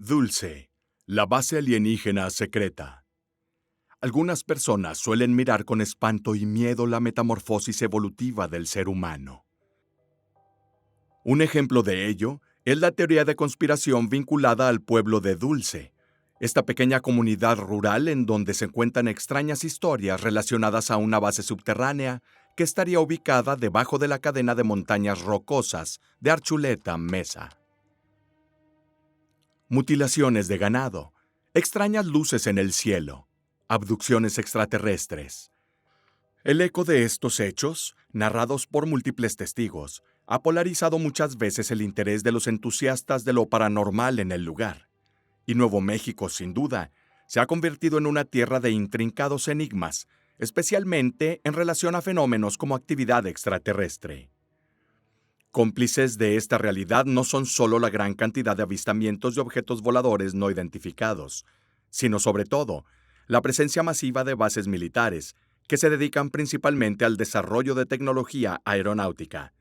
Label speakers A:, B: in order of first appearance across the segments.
A: Dulce, la base alienígena secreta. Algunas personas suelen mirar con espanto y miedo la metamorfosis evolutiva del ser humano. Un ejemplo de ello es la teoría de conspiración vinculada al pueblo de Dulce, esta pequeña comunidad rural en donde se cuentan extrañas historias relacionadas a una base subterránea que estaría ubicada debajo de la cadena de montañas rocosas de Archuleta Mesa. Mutilaciones de ganado, extrañas luces en el cielo, abducciones extraterrestres. El eco de estos hechos, narrados por múltiples testigos, ha polarizado muchas veces el interés de los entusiastas de lo paranormal en el lugar. Y Nuevo México, sin duda, se ha convertido en una tierra de intrincados enigmas, especialmente en relación a fenómenos como actividad extraterrestre. Cómplices de esta realidad no son solo la gran cantidad de avistamientos de objetos voladores no identificados, sino sobre todo la presencia masiva de bases militares que se dedican principalmente al desarrollo de tecnología aeronáutica.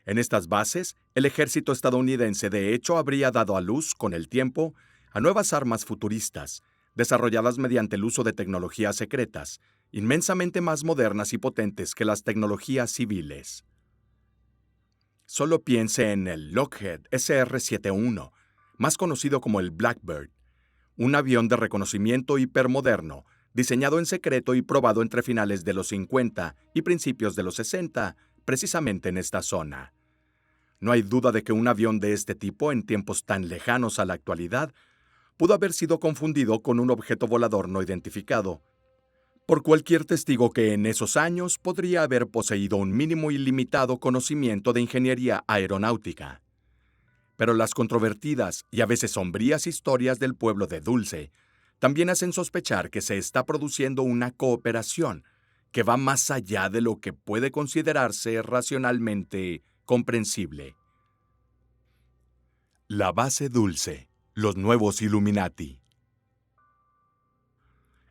A: En estas bases, el ejército estadounidense de hecho habría dado a luz, con el tiempo, a nuevas armas futuristas, desarrolladas mediante el uso de tecnologías secretas, inmensamente más modernas y potentes que las tecnologías civiles. Solo piense en el Lockheed SR-71, más conocido como el Blackbird, un avión de reconocimiento hipermoderno, diseñado en secreto y probado entre finales de los 50 y principios de los 60, precisamente en esta zona. No hay duda de que un avión de este tipo, en tiempos tan lejanos a la actualidad, pudo haber sido confundido con un objeto volador no identificado, por cualquier testigo que en esos años podría haber poseído un mínimo y limitado conocimiento de ingeniería aeronáutica. Pero las controvertidas y a veces sombrías historias del pueblo de Dulce también hacen sospechar que se está produciendo una cooperación que va más allá de lo que puede considerarse racionalmente comprensible. La base Dulce, los nuevos Illuminati.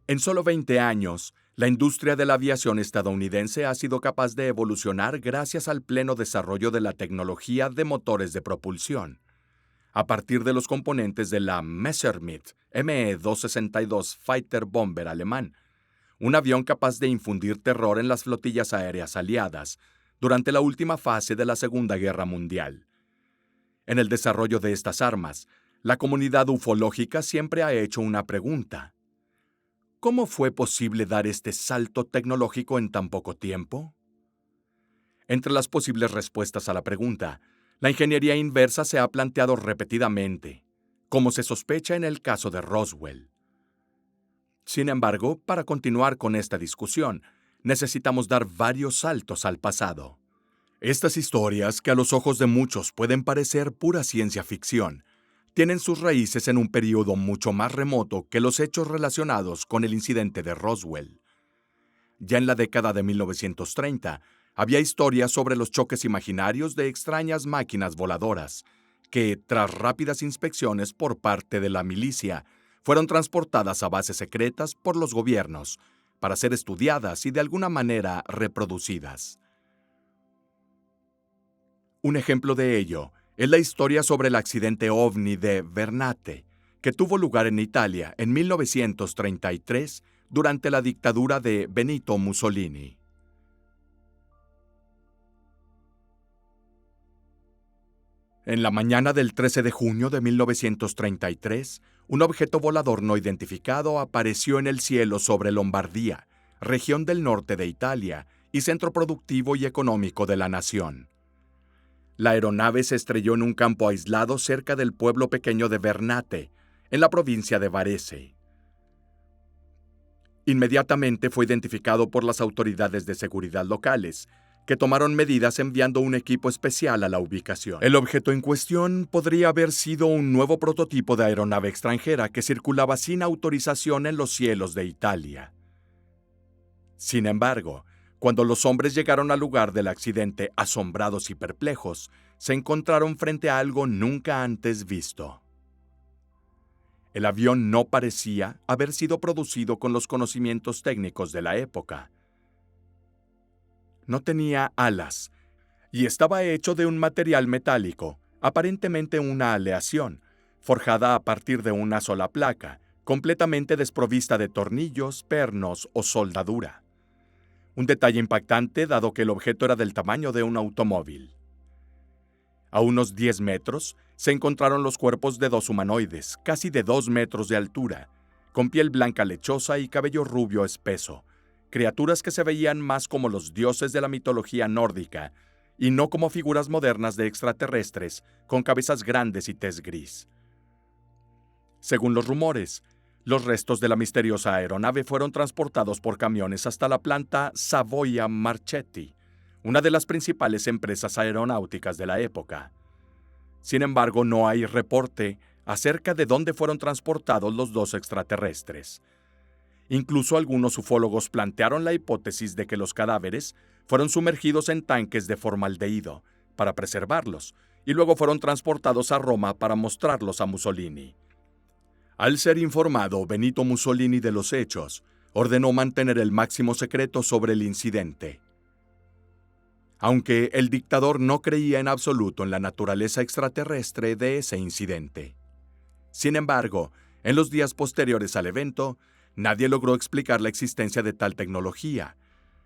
A: En solo 20 años, la industria de la aviación estadounidense ha sido capaz de evolucionar gracias al pleno desarrollo de la tecnología de motores de propulsión. A partir de los componentes de la Messerschmitt Me-262 Fighter Bomber alemán, un avión capaz de infundir terror en las flotillas aéreas aliadas durante la última fase de la Segunda Guerra Mundial. En el desarrollo de estas armas, la comunidad ufológica siempre ha hecho una pregunta. ¿Cómo fue posible dar este salto tecnológico en tan poco tiempo? Entre las posibles respuestas a la pregunta, la ingeniería inversa se ha planteado repetidamente, como se sospecha en el caso de Roswell. Sin embargo, para continuar con esta discusión, necesitamos dar varios saltos al pasado. Estas historias, que a los ojos de muchos pueden parecer pura ciencia ficción, tienen sus raíces en un periodo mucho más remoto que los hechos relacionados con el incidente de Roswell. Ya en la década de 1930, había historias sobre los choques imaginarios de extrañas máquinas voladoras, que, tras rápidas inspecciones por parte de la milicia, fueron transportadas a bases secretas por los gobiernos, para ser estudiadas y de alguna manera reproducidas. Un ejemplo de ello es la historia sobre el accidente ovni de Vernate, que tuvo lugar en Italia en 1933 durante la dictadura de Benito Mussolini. En la mañana del 13 de junio de 1933, un objeto volador no identificado apareció en el cielo sobre Lombardía, región del norte de Italia y centro productivo y económico de la nación. La aeronave se estrelló en un campo aislado cerca del pueblo pequeño de Vernate, en la provincia de Varese. Inmediatamente fue identificado por las autoridades de seguridad locales, que tomaron medidas enviando un equipo especial a la ubicación. El objeto en cuestión podría haber sido un nuevo prototipo de aeronave extranjera que circulaba sin autorización en los cielos de Italia. Sin embargo, cuando los hombres llegaron al lugar del accidente asombrados y perplejos, se encontraron frente a algo nunca antes visto. El avión no parecía haber sido producido con los conocimientos técnicos de la época. No tenía alas y estaba hecho de un material metálico, aparentemente una aleación, forjada a partir de una sola placa, completamente desprovista de tornillos, pernos o soldadura. Un detalle impactante dado que el objeto era del tamaño de un automóvil. A unos 10 metros se encontraron los cuerpos de dos humanoides, casi de 2 metros de altura, con piel blanca lechosa y cabello rubio espeso, criaturas que se veían más como los dioses de la mitología nórdica y no como figuras modernas de extraterrestres con cabezas grandes y tez gris. Según los rumores, los restos de la misteriosa aeronave fueron transportados por camiones hasta la planta Savoia Marchetti, una de las principales empresas aeronáuticas de la época. Sin embargo, no hay reporte acerca de dónde fueron transportados los dos extraterrestres. Incluso algunos ufólogos plantearon la hipótesis de que los cadáveres fueron sumergidos en tanques de formaldehído para preservarlos y luego fueron transportados a Roma para mostrarlos a Mussolini. Al ser informado Benito Mussolini de los hechos, ordenó mantener el máximo secreto sobre el incidente. Aunque el dictador no creía en absoluto en la naturaleza extraterrestre de ese incidente. Sin embargo, en los días posteriores al evento, nadie logró explicar la existencia de tal tecnología,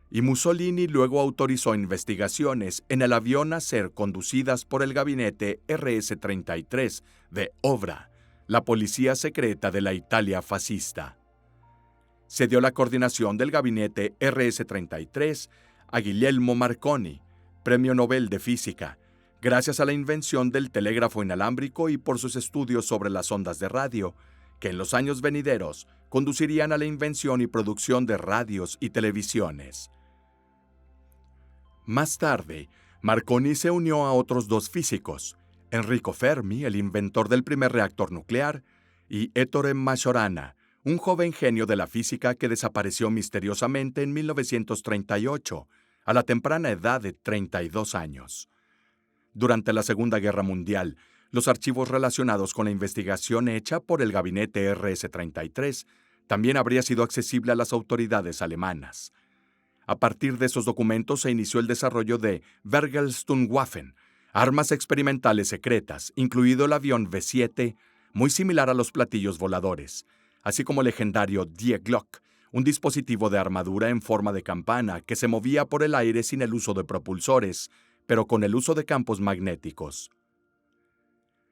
A: y Mussolini luego autorizó investigaciones en el avión a ser conducidas por el gabinete RS-33 de Obra, la policía secreta de la Italia fascista. Se dio la coordinación del gabinete RS-33 a Guglielmo Marconi, Premio Nobel de Física, gracias a la invención del telégrafo inalámbrico y por sus estudios sobre las ondas de radio, que en los años venideros conducirían a la invención y producción de radios y televisiones. Más tarde, Marconi se unió a otros dos físicos, Enrico Fermi, el inventor del primer reactor nuclear, y Ettore Majorana, un joven genio de la física que desapareció misteriosamente en 1938, a la temprana edad de 32 años. Durante la Segunda Guerra Mundial, los archivos relacionados con la investigación hecha por el gabinete RS-33 también habría sido accesible a las autoridades alemanas. A partir de esos documentos se inició el desarrollo de Vergelstungswaffen, armas experimentales secretas, incluido el avión V-7, muy similar a los platillos voladores, así como el legendario Die Glocke, un dispositivo de armadura en forma de campana que se movía por el aire sin el uso de propulsores, pero con el uso de campos magnéticos.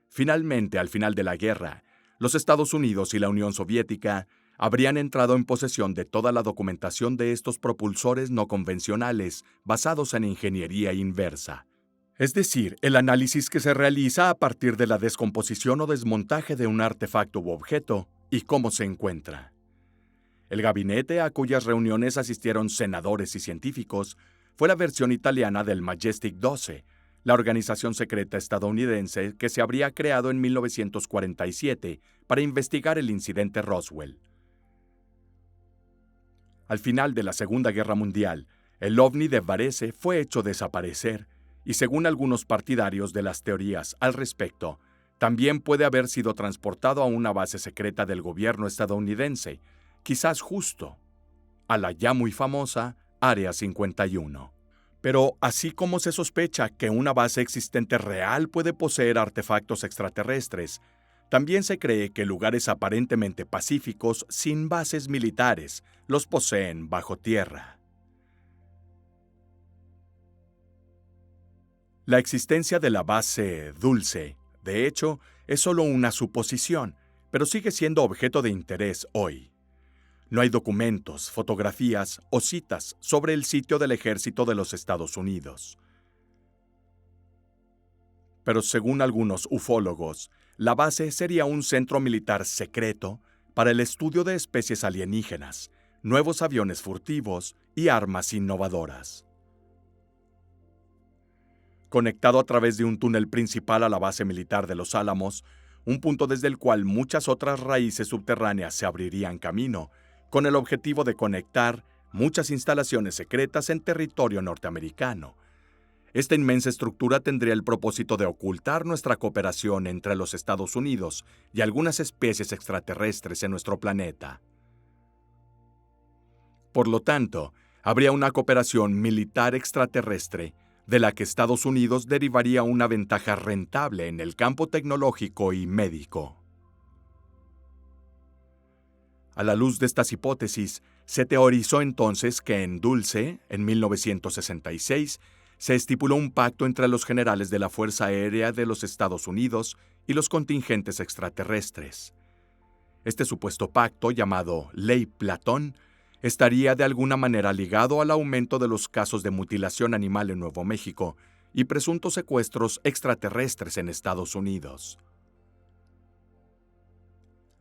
A: Finalmente, al final de la guerra, los Estados Unidos y la Unión Soviética habrían entrado en posesión de toda la documentación de estos propulsores no convencionales basados en ingeniería inversa. Es decir, el análisis que se realiza a partir de la descomposición o desmontaje de un artefacto u objeto y cómo se encuentra. El gabinete a cuyas reuniones asistieron senadores y científicos fue la versión italiana del Majestic 12, la organización secreta estadounidense que se habría creado en 1947 para investigar el incidente Roswell. Al final de la Segunda Guerra Mundial, el ovni de Varese fue hecho desaparecer, y según algunos partidarios de las teorías al respecto, también puede haber sido transportado a una base secreta del gobierno estadounidense, quizás justo a la ya muy famosa Área 51. Pero así como se sospecha que una base existente real puede poseer artefactos extraterrestres, también se cree que lugares aparentemente pacíficos sin bases militares los poseen bajo tierra. La existencia de la base Dulce, de hecho, es solo una suposición, pero sigue siendo objeto de interés hoy. No hay documentos, fotografías o citas sobre el sitio del ejército de los Estados Unidos. Pero según algunos ufólogos, la base sería un centro militar secreto para el estudio de especies alienígenas, nuevos aviones furtivos y armas innovadoras. Conectado a través de un túnel principal a la base militar de Los Álamos, un punto desde el cual muchas otras raíces subterráneas se abrirían camino, con el objetivo de conectar muchas instalaciones secretas en territorio norteamericano. Esta inmensa estructura tendría el propósito de ocultar nuestra cooperación entre los Estados Unidos y algunas especies extraterrestres en nuestro planeta. Por lo tanto, habría una cooperación militar extraterrestre de la que Estados Unidos derivaría una ventaja rentable en el campo tecnológico y médico. A la luz de estas hipótesis, se teorizó entonces que en Dulce, en 1966, se estipuló un pacto entre los generales de la Fuerza Aérea de los Estados Unidos y los contingentes extraterrestres. Este supuesto pacto, llamado Ley Platón, estaría de alguna manera ligado al aumento de los casos de mutilación animal en Nuevo México y presuntos secuestros extraterrestres en Estados Unidos.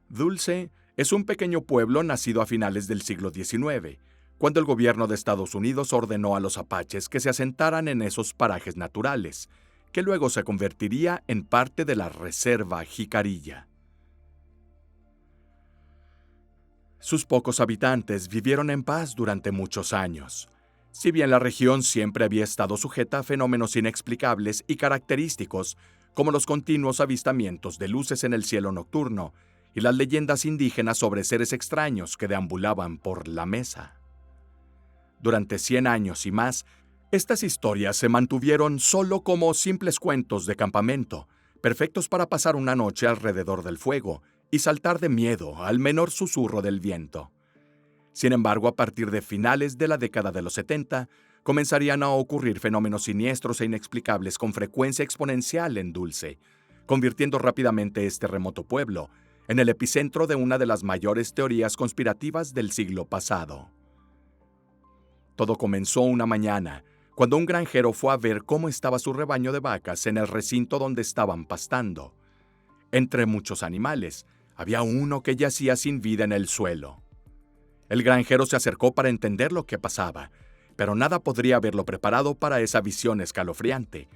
A: Dulce es un pequeño pueblo nacido a finales del siglo XIX, cuando el gobierno de Estados Unidos ordenó a los apaches que se asentaran en esos parajes naturales, que luego se convertiría en parte de la Reserva Jicarilla. Sus pocos habitantes vivieron en paz durante muchos años. Si bien la región siempre había estado sujeta a fenómenos inexplicables y característicos, como los continuos avistamientos de luces en el cielo nocturno y las leyendas indígenas sobre seres extraños que deambulaban por la mesa. Durante 100 años y más, estas historias se mantuvieron solo como simples cuentos de campamento, perfectos para pasar una noche alrededor del fuego y saltar de miedo al menor susurro del viento. Sin embargo, a partir de finales de la década de los 70, comenzarían a ocurrir fenómenos siniestros e inexplicables con frecuencia exponencial en Dulce, convirtiendo rápidamente este remoto pueblo en el epicentro de una de las mayores teorías conspirativas del siglo pasado. Todo comenzó una mañana, cuando un granjero fue a ver cómo estaba su rebaño de vacas en el recinto donde estaban pastando. Entre muchos animales, había uno que yacía sin vida en el suelo. El granjero se acercó para entender lo que pasaba, pero nada podría haberlo preparado para esa visión escalofriante.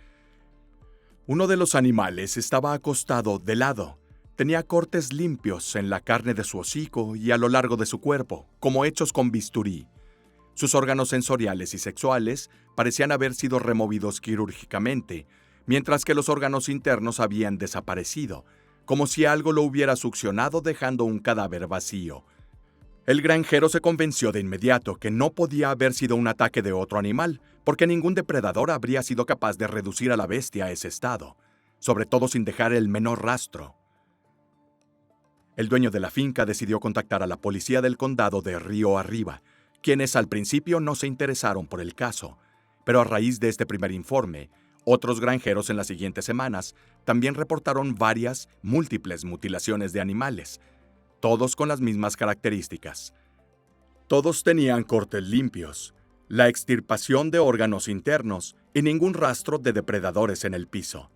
A: Uno de los animales estaba acostado de lado. Tenía cortes limpios en la carne de su hocico y a lo largo de su cuerpo, como hechos con bisturí. Sus órganos sensoriales y sexuales parecían haber sido removidos quirúrgicamente, mientras que los órganos internos habían desaparecido, como si algo lo hubiera succionado dejando un cadáver vacío. El granjero se convenció de inmediato que no podía haber sido un ataque de otro animal, porque ningún depredador habría sido capaz de reducir a la bestia a ese estado, sobre todo sin dejar el menor rastro. El dueño de la finca decidió contactar a la policía del condado de Río Arriba, quienes al principio no se interesaron por el caso, pero a raíz de este primer informe, otros granjeros en las siguientes semanas también reportaron varias, múltiples mutilaciones de animales, todos con las mismas características. Todos tenían cortes limpios, la extirpación de órganos internos y ningún rastro de depredadores en el piso.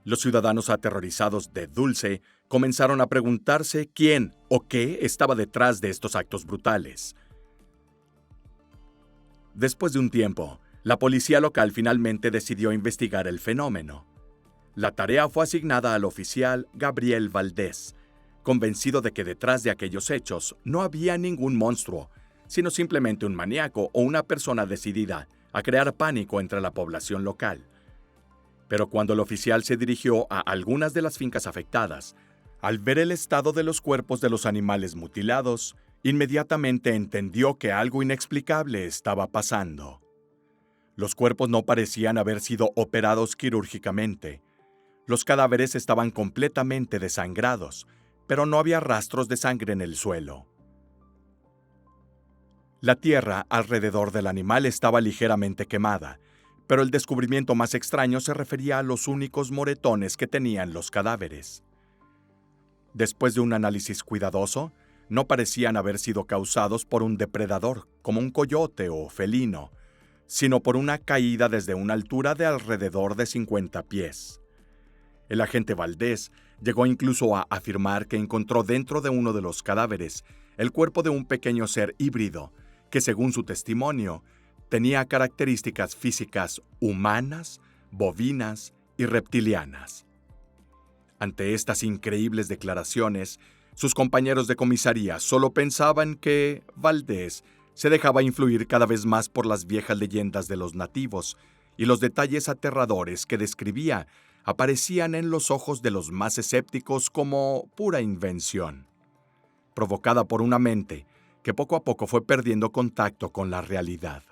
A: Los ciudadanos aterrorizados de Dulce comenzaron a preguntarse quién o qué estaba detrás de estos actos brutales. Después de un tiempo, la policía local finalmente decidió investigar el fenómeno. La tarea fue asignada al oficial Gabriel Valdés, convencido de que detrás de aquellos hechos no había ningún monstruo, sino simplemente un maníaco o una persona decidida a crear pánico entre la población local. Pero cuando el oficial se dirigió a algunas de las fincas afectadas, al ver el estado de los cuerpos de los animales mutilados, inmediatamente entendió que algo inexplicable estaba pasando. Los cuerpos no parecían haber sido operados quirúrgicamente. Los cadáveres estaban completamente desangrados, pero no había rastros de sangre en el suelo. La tierra alrededor del animal estaba ligeramente quemada, pero el descubrimiento más extraño se refería a los únicos moretones que tenían los cadáveres. Después de un análisis cuidadoso, no parecían haber sido causados por un depredador, como un coyote o felino, sino por una caída desde una altura de alrededor de 50 pies. El agente Valdés llegó incluso a afirmar que encontró dentro de uno de los cadáveres el cuerpo de un pequeño ser híbrido, que según su testimonio, tenía características físicas humanas, bovinas y reptilianas. Ante estas increíbles declaraciones, sus compañeros de comisaría solo pensaban que Valdés se dejaba influir cada vez más por las viejas leyendas de los nativos, y los detalles aterradores que describía aparecían en los ojos de los más escépticos como pura invención, provocada por una mente que poco a poco fue perdiendo contacto con la realidad.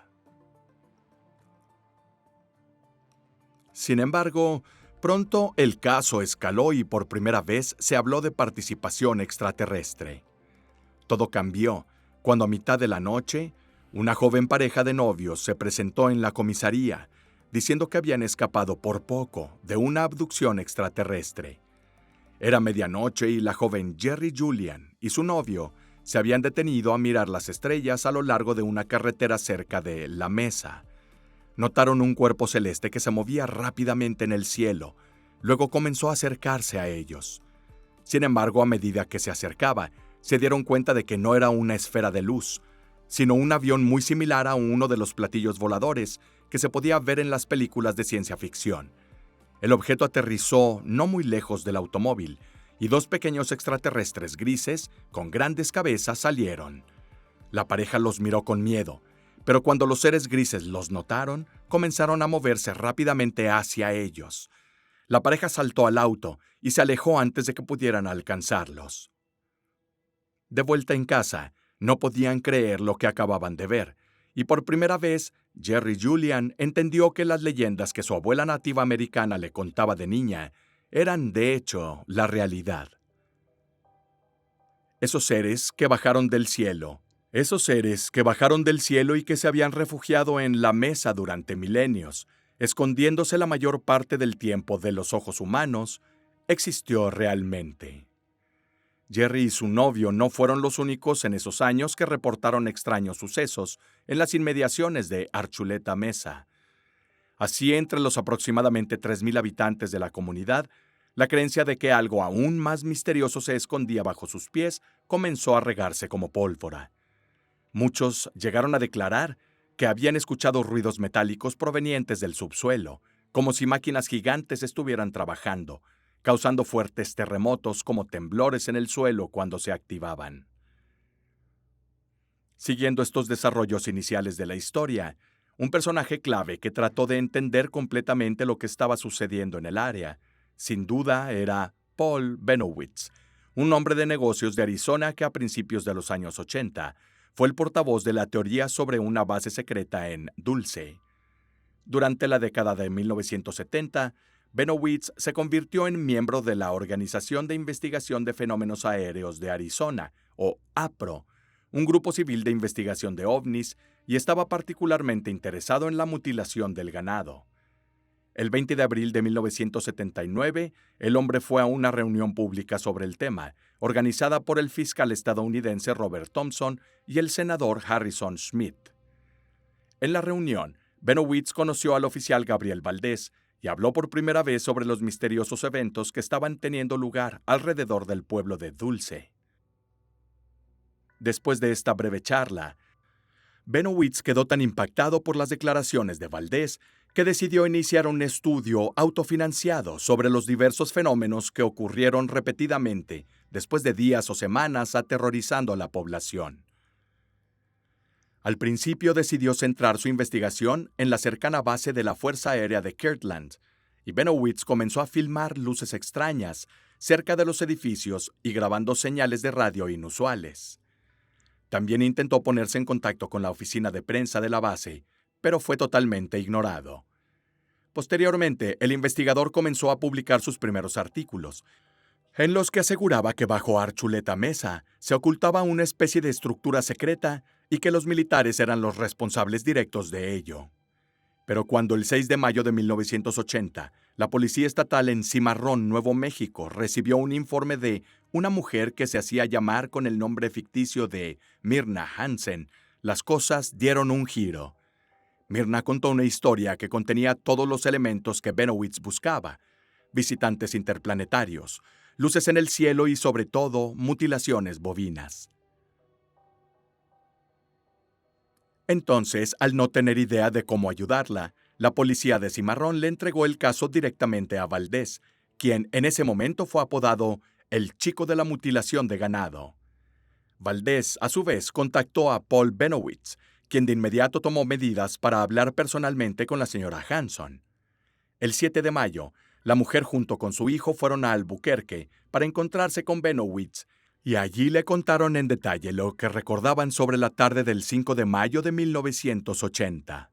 A: Sin embargo, pronto el caso escaló y por primera vez se habló de participación extraterrestre. Todo cambió cuando a mitad de la noche, una joven pareja de novios se presentó en la comisaría diciendo que habían escapado por poco de una abducción extraterrestre. Era medianoche y la joven Jerry Julian y su novio se habían detenido a mirar las estrellas a lo largo de una carretera cerca de La Mesa. Notaron un cuerpo celeste que se movía rápidamente en el cielo. Luego comenzó a acercarse a ellos. Sin embargo, a medida que se acercaba, se dieron cuenta de que no era una esfera de luz, sino un avión muy similar a uno de los platillos voladores que se podía ver en las películas de ciencia ficción. El objeto aterrizó no muy lejos del automóvil, y dos pequeños extraterrestres grises con grandes cabezas salieron. La pareja los miró con miedo, pero cuando los seres grises los notaron, comenzaron a moverse rápidamente hacia ellos. La pareja saltó al auto y se alejó antes de que pudieran alcanzarlos. De vuelta en casa, no podían creer lo que acababan de ver, y por primera vez, Jerry Julian entendió que las leyendas que su abuela nativa americana le contaba de niña eran, de hecho, la realidad. Esos seres que bajaron del cielo y que se habían refugiado en La Mesa durante milenios, escondiéndose la mayor parte del tiempo de los ojos humanos, existió realmente. Jerry y su novio no fueron los únicos en esos años que reportaron extraños sucesos en las inmediaciones de Archuleta Mesa. Así, entre los aproximadamente 3,000 habitantes de la comunidad, la creencia de que algo aún más misterioso se escondía bajo sus pies comenzó a regarse como pólvora. Muchos llegaron a declarar que habían escuchado ruidos metálicos provenientes del subsuelo, como si máquinas gigantes estuvieran trabajando, causando fuertes terremotos como temblores en el suelo cuando se activaban. Siguiendo estos desarrollos iniciales de la historia, un personaje clave que trató de entender completamente lo que estaba sucediendo en el área, sin duda era Paul Bennowitz, un hombre de negocios de Arizona que a principios de los años 80 fue el portavoz de la teoría sobre una base secreta en Dulce. Durante la década de 1970, Bennowitz se convirtió en miembro de la Organización de Investigación de Fenómenos Aéreos de Arizona, o APRO, un grupo civil de investigación de ovnis, y estaba particularmente interesado en la mutilación del ganado. El 20 de abril de 1979, el hombre fue a una reunión pública sobre el tema, organizada por el fiscal estadounidense Robert Thompson y el senador Harrison Schmitt. En la reunión, Bennowitz conoció al oficial Gabriel Valdés y habló por primera vez sobre los misteriosos eventos que estaban teniendo lugar alrededor del pueblo de Dulce. Después de esta breve charla, Bennowitz quedó tan impactado por las declaraciones de Valdés que decidió iniciar un estudio autofinanciado sobre los diversos fenómenos que ocurrieron repetidamente después de días o semanas aterrorizando a la población. Al principio decidió centrar su investigación en la cercana base de la Fuerza Aérea de Kirtland, y Bennowitz comenzó a filmar luces extrañas cerca de los edificios y grabando señales de radio inusuales. También intentó ponerse en contacto con la oficina de prensa de la base, pero fue totalmente ignorado. Posteriormente, el investigador comenzó a publicar sus primeros artículos, en los que aseguraba que bajo Archuleta Mesa se ocultaba una especie de estructura secreta y que los militares eran los responsables directos de ello. Pero cuando el 6 de mayo de 1980, la Policía Estatal en Cimarrón, Nuevo México, recibió un informe de una mujer que se hacía llamar con el nombre ficticio de Myrna Hansen, las cosas dieron un giro. Myrna contó una historia que contenía todos los elementos que Bennowitz buscaba: visitantes interplanetarios, luces en el cielo y, sobre todo, mutilaciones bovinas. Entonces, al no tener idea de cómo ayudarla, la policía de Cimarrón le entregó el caso directamente a Valdés, quien en ese momento fue apodado el chico de la mutilación de ganado. Valdés, a su vez, contactó a Paul Bennowitz, quien de inmediato tomó medidas para hablar personalmente con la señora Hanson. El 7 de mayo, la mujer junto con su hijo fueron a Albuquerque para encontrarse con Bennowitz, y allí le contaron en detalle lo que recordaban sobre la tarde del 5 de mayo de 1980.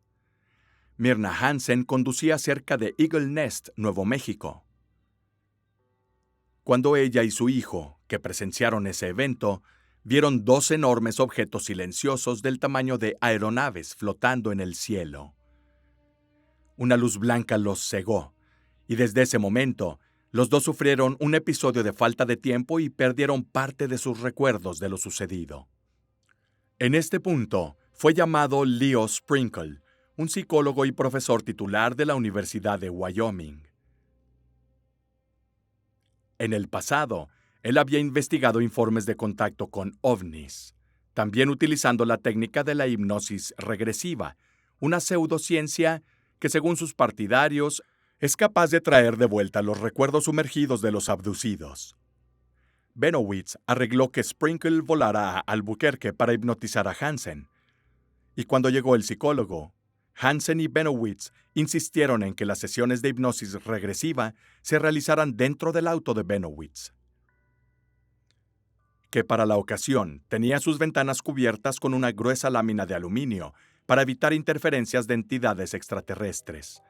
A: Myrna Hansen conducía cerca de Eagle Nest, Nuevo México. Cuando ella y su hijo, que presenciaron ese evento, vieron dos enormes objetos silenciosos del tamaño de aeronaves flotando en el cielo. Una luz blanca los cegó, y desde ese momento, los dos sufrieron un episodio de falta de tiempo y perdieron parte de sus recuerdos de lo sucedido. En este punto, fue llamado Leo Sprinkle, un psicólogo y profesor titular de la Universidad de Wyoming. En el pasado, él había investigado informes de contacto con ovnis, también utilizando la técnica de la hipnosis regresiva, una pseudociencia que, según sus partidarios, es capaz de traer de vuelta los recuerdos sumergidos de los abducidos. Benowitz arregló que Sprinkle volara a Albuquerque para hipnotizar a Hansen. Y cuando llegó el psicólogo, Hansen y Benowitz insistieron en que las sesiones de hipnosis regresiva se realizaran dentro del auto de Benowitz, que para la ocasión tenía sus ventanas cubiertas con una gruesa lámina de aluminio para evitar interferencias de entidades extraterrestres.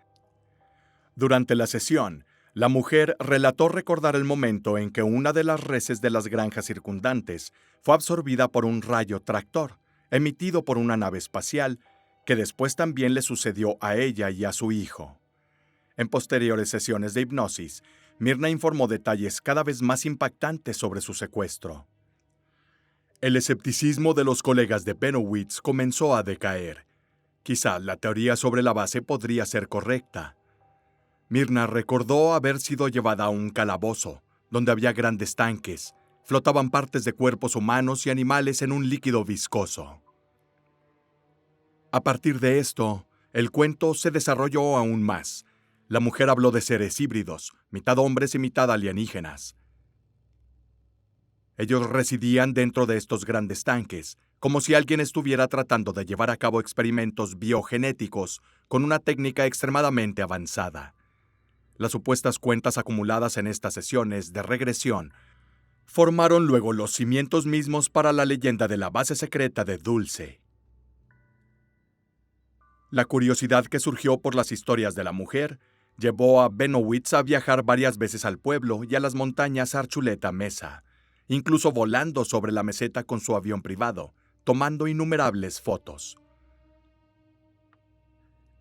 A: Durante la sesión, la mujer relató recordar el momento en que una de las reses de las granjas circundantes fue absorbida por un rayo tractor, emitido por una nave espacial, que después también le sucedió a ella y a su hijo. En posteriores sesiones de hipnosis, Myrna informó detalles cada vez más impactantes sobre su secuestro. El escepticismo de los colegas de Benowitz comenzó a decaer. Quizá la teoría sobre la base podría ser correcta. Myrna recordó haber sido llevada a un calabozo, donde había grandes tanques, flotaban partes de cuerpos humanos y animales en un líquido viscoso. A partir de esto, el cuento se desarrolló aún más. La mujer habló de seres híbridos, mitad hombres y mitad alienígenas. Ellos residían dentro de estos grandes tanques, como si alguien estuviera tratando de llevar a cabo experimentos biogenéticos con una técnica extremadamente avanzada. Las supuestas cuentas acumuladas en estas sesiones de regresión formaron luego los cimientos mismos para la leyenda de la base secreta de Dulce. La curiosidad que surgió por las historias de la mujer llevó a Benowitz a viajar varias veces al pueblo y a las montañas Archuleta Mesa, incluso volando sobre la meseta con su avión privado, tomando innumerables fotos.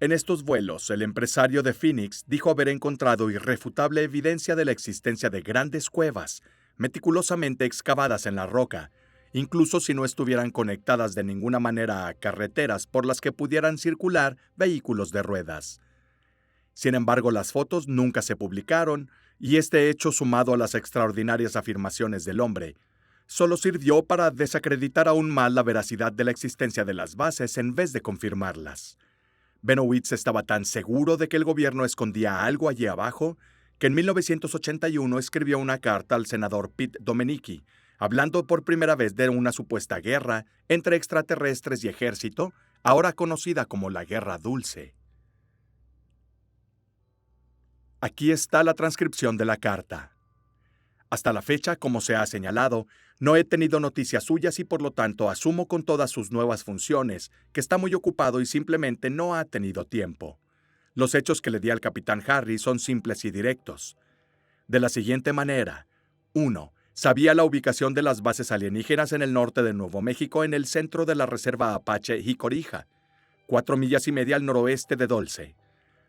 A: En estos vuelos, el empresario de Phoenix dijo haber encontrado irrefutable evidencia de la existencia de grandes cuevas, meticulosamente excavadas en la roca, incluso si no estuvieran conectadas de ninguna manera a carreteras por las que pudieran circular vehículos de ruedas. Sin embargo, las fotos nunca se publicaron, y este hecho, sumado a las extraordinarias afirmaciones del hombre, solo sirvió para desacreditar aún más la veracidad de la existencia de las bases en vez de confirmarlas. Benowitz estaba tan seguro de que el gobierno escondía algo allí abajo, que en 1981 escribió una carta al senador Pete Domenici, hablando por primera vez de una supuesta guerra entre extraterrestres y ejército, ahora conocida como la Guerra Dulce. Aquí está la transcripción de la carta. Hasta la fecha, como se ha señalado, no he tenido noticias suyas y por lo tanto asumo con todas sus nuevas funciones que está muy ocupado y simplemente no ha tenido tiempo. Los hechos que le di al capitán Harry son simples y directos. De la siguiente manera: 1. Sabía la ubicación de las bases alienígenas en el norte de Nuevo México, en el centro de la reserva Apache Jicorija, 4 millas y media al noroeste de Dulce.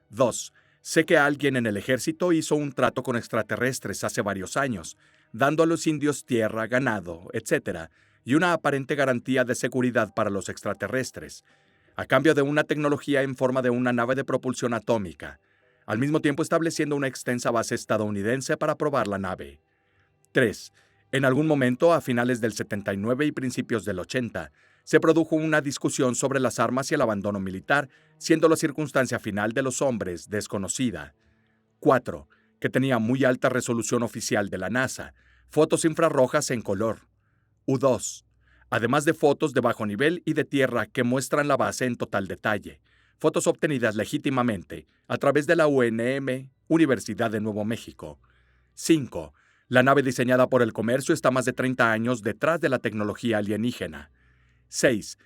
A: 2. Sé que alguien en el ejército hizo un trato con extraterrestres hace varios años, dando a los indios tierra, ganado, etc., y una aparente garantía de seguridad para los extraterrestres, a cambio de una tecnología en forma de una nave de propulsión atómica, al mismo tiempo estableciendo una extensa base estadounidense para probar la nave. 3. En algún momento, a finales del 79 y principios del 80, se produjo una discusión sobre las armas y el abandono militar, siendo la circunstancia final de los hombres desconocida. 4. Que tenía muy alta resolución oficial de la NASA, fotos infrarrojas en color. U2. Además de fotos de bajo nivel y de tierra que muestran la base en total detalle, fotos obtenidas legítimamente a través de la UNM, Universidad de Nuevo México. 5. La nave diseñada por el comercio está más de 30 años detrás de la tecnología alienígena. 6.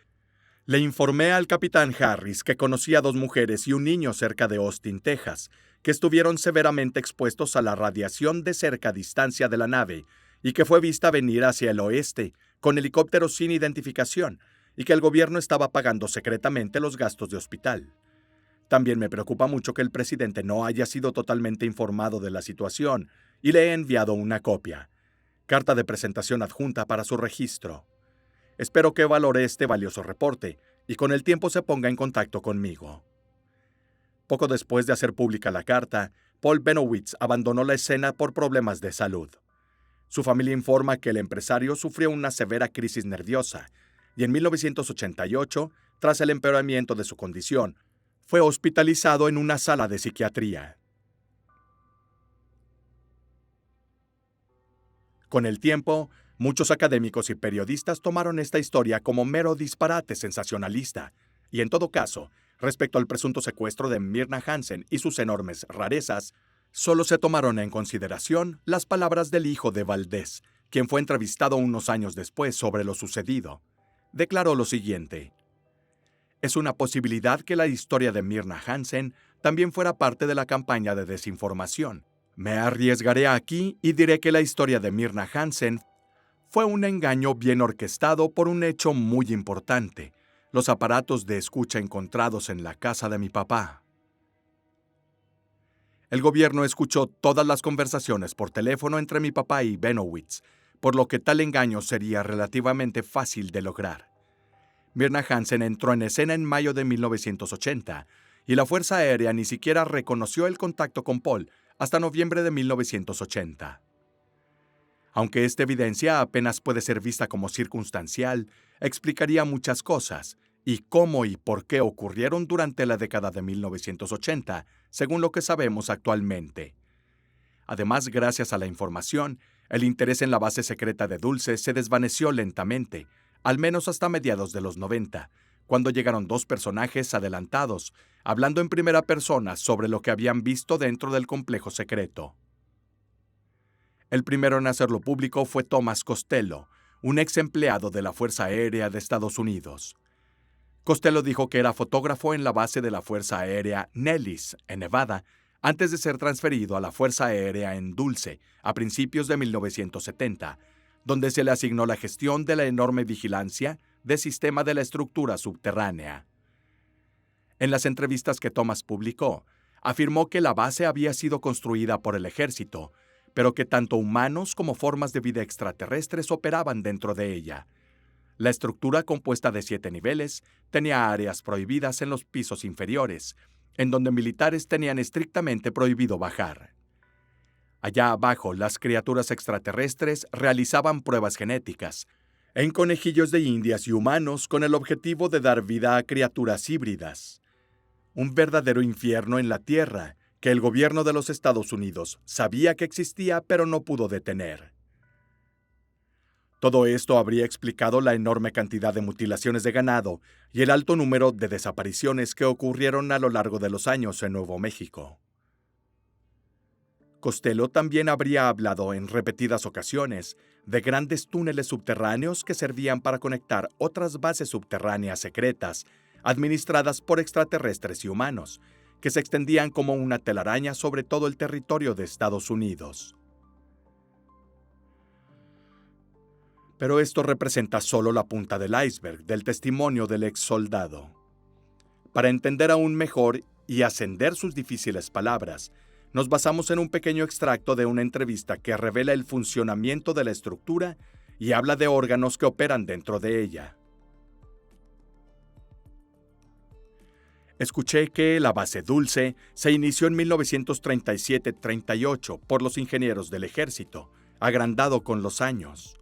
A: Le informé al capitán Harris que conocía a dos mujeres y un niño cerca de Austin, Texas, que estuvieron severamente expuestos a la radiación de cerca distancia de la nave y que fue vista venir hacia el oeste con helicópteros sin identificación y que el gobierno estaba pagando secretamente los gastos de hospital. También me preocupa mucho que el presidente no haya sido totalmente informado de la situación y le he enviado una copia. Carta de presentación adjunta para su registro. Espero que valore este valioso reporte y con el tiempo se ponga en contacto conmigo. Poco después de hacer pública la carta, Paul Bennowitz abandonó la escena por problemas de salud. Su familia informa que el empresario sufrió una severa crisis nerviosa y en 1988, tras el empeoramiento de su condición, fue hospitalizado en una sala de psiquiatría. Con el tiempo, muchos académicos y periodistas tomaron esta historia como mero disparate sensacionalista, y en todo caso, respecto al presunto secuestro de Myrna Hansen y sus enormes rarezas, solo se tomaron en consideración las palabras del hijo de Valdés, quien fue entrevistado unos años después sobre lo sucedido. Declaró lo siguiente: es una posibilidad que la historia de Myrna Hansen también fuera parte de la campaña de desinformación. Me arriesgaré aquí y diré que la historia de Myrna Hansen fue un engaño bien orquestado por un hecho muy importante: los aparatos de escucha encontrados en la casa de mi papá. El gobierno escuchó todas las conversaciones por teléfono entre mi papá y Bennowitz, por lo que tal engaño sería relativamente fácil de lograr. Myrna Hansen entró en escena en mayo de 1980 y la Fuerza Aérea ni siquiera reconoció el contacto con Paul hasta noviembre de 1980. Aunque esta evidencia apenas puede ser vista como circunstancial, explicaría muchas cosas, y cómo y por qué ocurrieron durante la década de 1980, según lo que sabemos actualmente. Además, gracias a la información, el interés en la base secreta de Dulce se desvaneció lentamente, al menos hasta mediados de los 90, cuando llegaron dos personajes adelantados, hablando en primera persona sobre lo que habían visto dentro del complejo secreto. El primero en hacerlo público fue Thomas Costello, un ex empleado de la Fuerza Aérea de Estados Unidos. Costello dijo que era fotógrafo en la base de la Fuerza Aérea Nellis, en Nevada, antes de ser transferido a la Fuerza Aérea en Dulce, a principios de 1970, donde se le asignó la gestión de la enorme vigilancia del sistema de la estructura subterránea. En las entrevistas que Thomas publicó, afirmó que la base había sido construida por el ejército, pero que tanto humanos como formas de vida extraterrestres operaban dentro de ella. La estructura, compuesta de 7 niveles, tenía áreas prohibidas en los pisos inferiores, en donde militares tenían estrictamente prohibido bajar. Allá abajo, las criaturas extraterrestres realizaban pruebas genéticas en conejillos de indias y humanos con el objetivo de dar vida a criaturas híbridas. Un verdadero infierno en la Tierra, que el gobierno de los Estados Unidos sabía que existía pero no pudo detener. Todo esto habría explicado la enorme cantidad de mutilaciones de ganado y el alto número de desapariciones que ocurrieron a lo largo de los años en Nuevo México. Costello también habría hablado en repetidas ocasiones de grandes túneles subterráneos que servían para conectar otras bases subterráneas secretas, administradas por extraterrestres y humanos, que se extendían como una telaraña sobre todo el territorio de Estados Unidos. Pero esto representa solo la punta del iceberg del testimonio del ex soldado. Para entender aún mejor y ascender sus difíciles palabras, nos basamos en un pequeño extracto de una entrevista que revela el funcionamiento de la estructura y habla de órganos que operan dentro de ella. Escuché que la base Dulce se inició en 1937-38 por los ingenieros del ejército, agrandado con los años.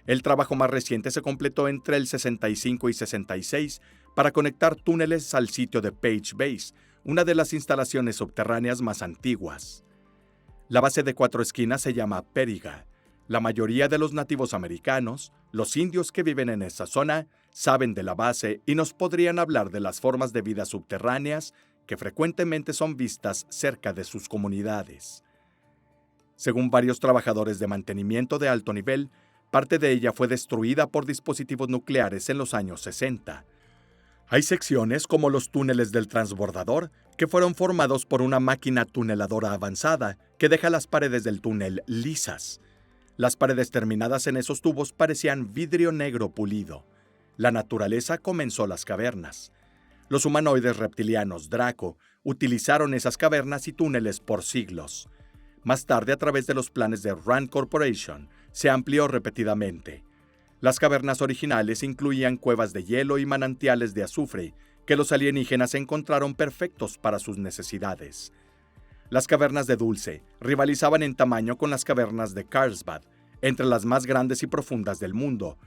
A: El trabajo más reciente se completó entre el 65 y 66 para conectar túneles al sitio de Page Base, una de las instalaciones subterráneas más antiguas. La base de 4 esquinas se llama Periga. La mayoría de los nativos americanos, los indios que viven en esa zona, saben de la base y nos podrían hablar de las formas de vida subterráneas que frecuentemente son vistas cerca de sus comunidades. Según varios trabajadores de mantenimiento de alto nivel, parte de ella fue destruida por dispositivos nucleares en los años 60. Hay secciones como los túneles del transbordador que fueron formados por una máquina tuneladora avanzada que deja las paredes del túnel lisas. Las paredes terminadas en esos tubos parecían vidrio negro pulido. La naturaleza comenzó las cavernas. Los humanoides reptilianos Draco utilizaron esas cavernas y túneles por siglos. Más tarde, a través de los planes de Rand Corporation, se amplió repetidamente. Las cavernas originales incluían cuevas de hielo y manantiales de azufre que los alienígenas encontraron perfectos para sus necesidades. Las cavernas de Dulce rivalizaban en tamaño con las cavernas de Carlsbad, entre las más grandes y profundas del mundo,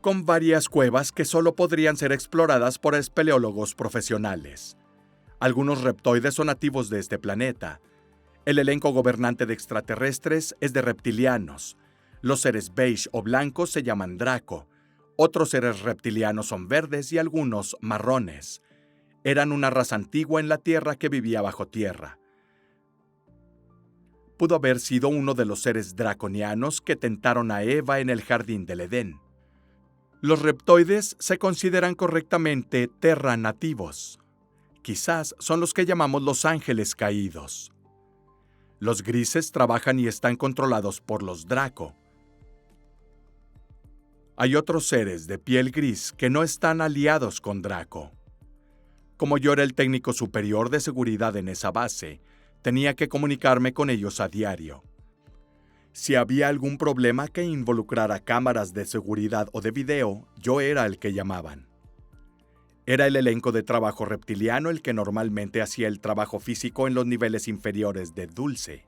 A: con varias cuevas que solo podrían ser exploradas por espeleólogos profesionales. Algunos reptoides son nativos de este planeta. El elenco gobernante de extraterrestres es de reptilianos. Los seres beige o blancos se llaman Draco. Otros seres reptilianos son verdes y algunos marrones. Eran una raza antigua en la Tierra que vivía bajo tierra. Pudo haber sido uno de los seres draconianos que tentaron a Eva en el jardín del Edén. Los reptoides se consideran correctamente terra nativos. Quizás son los que llamamos los ángeles caídos. Los grises trabajan y están controlados por los Draco. Hay otros seres de piel gris que no están aliados con Draco. Como yo era el técnico superior de seguridad en esa base, tenía que comunicarme con ellos a diario. Si había algún problema que involucrara cámaras de seguridad o de video, yo era el que llamaban. Era el elenco de trabajo reptiliano el que normalmente hacía el trabajo físico en los niveles inferiores de Dulce.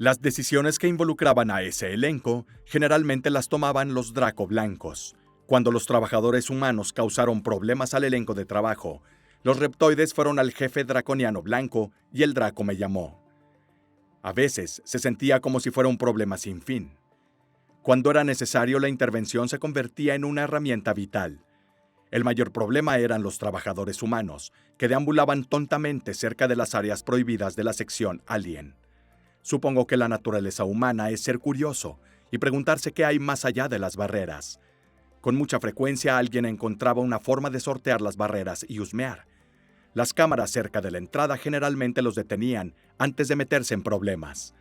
A: Las decisiones que involucraban a ese elenco generalmente las tomaban los Draco blancos. Cuando los trabajadores humanos causaron problemas al elenco de trabajo, los reptoides fueron al jefe draconiano blanco y el Draco me llamó. A veces se sentía como si fuera un problema sin fin. Cuando era necesario, la intervención se convertía en una herramienta vital. El mayor problema eran los trabajadores humanos, que deambulaban tontamente cerca de las áreas prohibidas de la sección Alien. Supongo que la naturaleza humana es ser curioso y preguntarse qué hay más allá de las barreras. Con mucha frecuencia alguien encontraba una forma de sortear las barreras y husmear. Las cámaras cerca de la entrada generalmente los detenían antes de meterse en problemas.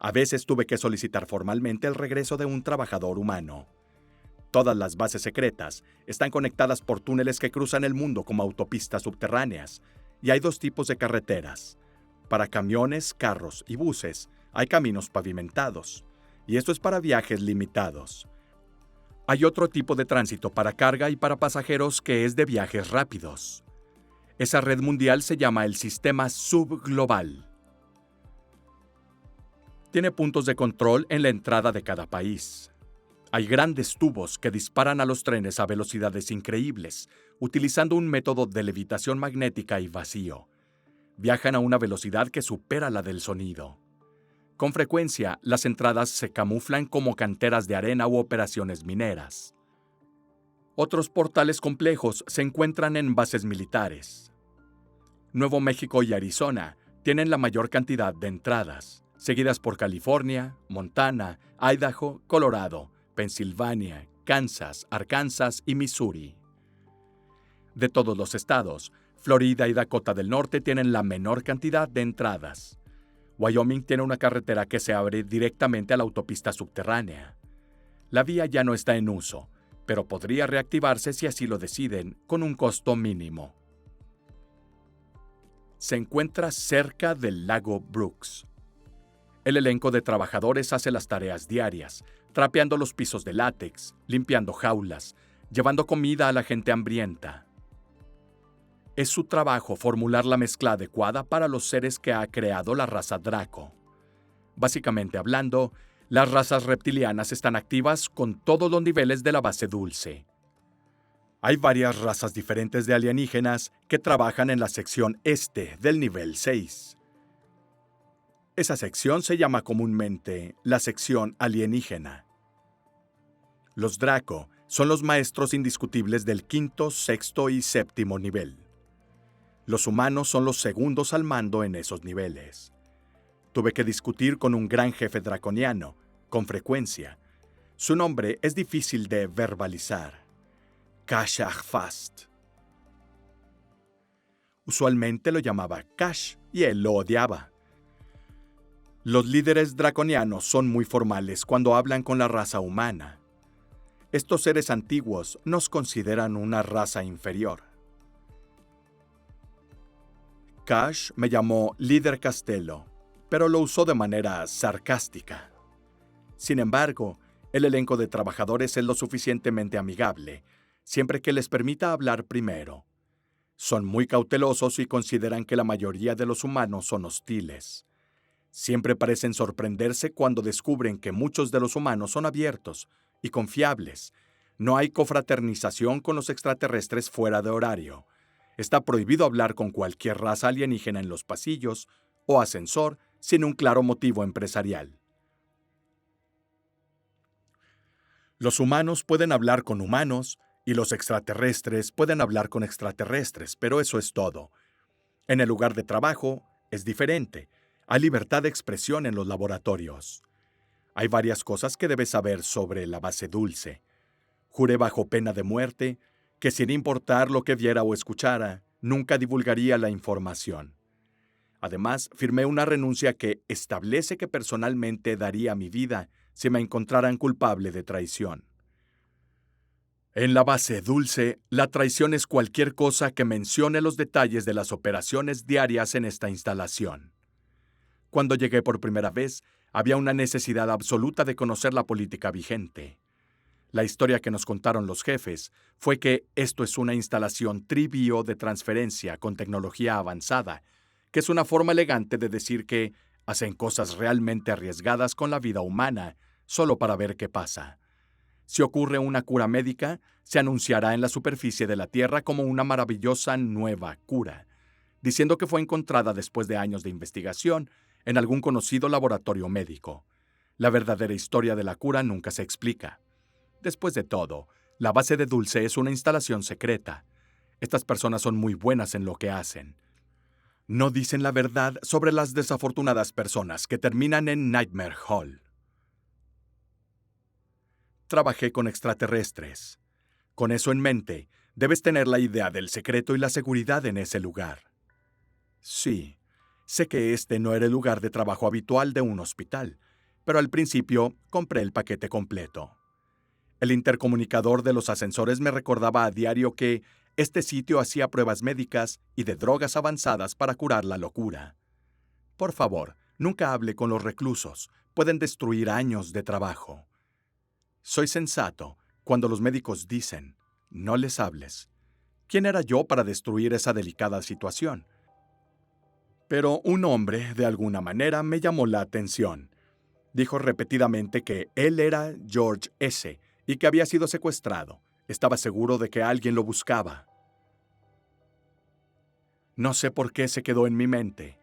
A: A veces tuve que solicitar formalmente el regreso de un trabajador humano. Todas las bases secretas están conectadas por túneles que cruzan el mundo como autopistas subterráneas, y hay dos tipos de carreteras. Para camiones, carros y buses hay caminos pavimentados, y esto es para viajes limitados. Hay otro tipo de tránsito para carga y para pasajeros que es de viajes rápidos. Esa red mundial se llama el Sistema Subglobal. Tiene puntos de control en la entrada de cada país. Hay grandes tubos que disparan a los trenes a velocidades increíbles, utilizando un método de levitación magnética y vacío. Viajan a una velocidad que supera la del sonido. Con frecuencia, las entradas se camuflan como canteras de arena u operaciones mineras. Otros portales complejos se encuentran en bases militares. Nuevo México y Arizona tienen la mayor cantidad de entradas, seguidas por California, Montana, Idaho, Colorado, Pensilvania, Kansas, Arkansas y Missouri. De todos los estados, Florida y Dakota del Norte tienen la menor cantidad de entradas. Wyoming tiene una carretera que se abre directamente a la autopista subterránea. La vía ya no está en uso, pero podría reactivarse si así lo deciden, con un costo mínimo. Se encuentra cerca del lago Brooks. El elenco de trabajadores hace las tareas diarias, trapeando los pisos de látex, limpiando jaulas, llevando comida a la gente hambrienta. Es su trabajo formular la mezcla adecuada para los seres que ha creado la raza Draco. Básicamente hablando, las razas reptilianas están activas con todos los niveles de la base Dulce. Hay varias razas diferentes de alienígenas que trabajan en la sección este del nivel 6. Esa sección se llama comúnmente la sección alienígena. Los Draco son los maestros indiscutibles del quinto, sexto y séptimo nivel. Los humanos son los segundos al mando en esos niveles. Tuve que discutir con un gran jefe draconiano, con frecuencia. Su nombre es difícil de verbalizar. Kashag Fast. Usualmente lo llamaba Cash y él lo odiaba. Los líderes draconianos son muy formales cuando hablan con la raza humana. Estos seres antiguos nos consideran una raza inferior. Cash me llamó líder Castello, pero lo usó de manera sarcástica. Sin embargo, el elenco de trabajadores es lo suficientemente amigable, siempre que les permita hablar primero. Son muy cautelosos y consideran que la mayoría de los humanos son hostiles. Siempre parecen sorprenderse cuando descubren que muchos de los humanos son abiertos y confiables. No hay confraternización con los extraterrestres fuera de horario. Está prohibido hablar con cualquier raza alienígena en los pasillos o ascensor sin un claro motivo empresarial. Los humanos pueden hablar con humanos y los extraterrestres pueden hablar con extraterrestres, pero eso es todo. En el lugar de trabajo es diferente. Hay libertad de expresión en los laboratorios. Hay varias cosas que debes saber sobre la base dulce. Juré bajo pena de muerte que sin importar lo que viera o escuchara, nunca divulgaría la información. Además, firmé una renuncia que establece que personalmente daría mi vida si me encontraran culpable de traición. En la base dulce, la traición es cualquier cosa que mencione los detalles de las operaciones diarias en esta instalación. Cuando llegué por primera vez, había una necesidad absoluta de conocer la política vigente. La historia que nos contaron los jefes fue que esto es una instalación trivio de transferencia con tecnología avanzada, que es una forma elegante de decir que hacen cosas realmente arriesgadas con la vida humana, solo para ver qué pasa. Si ocurre una cura médica, se anunciará en la superficie de la Tierra como una maravillosa nueva cura, diciendo que fue encontrada después de años de investigación en algún conocido laboratorio médico. La verdadera historia de la cura nunca se explica. Después de todo, la base de Dulce es una instalación secreta. Estas personas son muy buenas en lo que hacen. No dicen la verdad sobre las desafortunadas personas que terminan en Nightmare Hall. Trabajé con extraterrestres. Con eso en mente, debes tener la idea del secreto y la seguridad en ese lugar. Sí, sé que este no era el lugar de trabajo habitual de un hospital, pero al principio compré el paquete completo. El intercomunicador de los ascensores me recordaba a diario que este sitio hacía pruebas médicas y de drogas avanzadas para curar la locura. Por favor, nunca hable con los reclusos, pueden destruir años de trabajo. Soy sensato cuando los médicos dicen, no les hables. ¿Quién era yo para destruir esa delicada situación? Pero un hombre, de alguna manera, me llamó la atención. Dijo repetidamente que él era George S. y que había sido secuestrado. Estaba seguro de que alguien lo buscaba. No sé por qué se quedó en mi mente.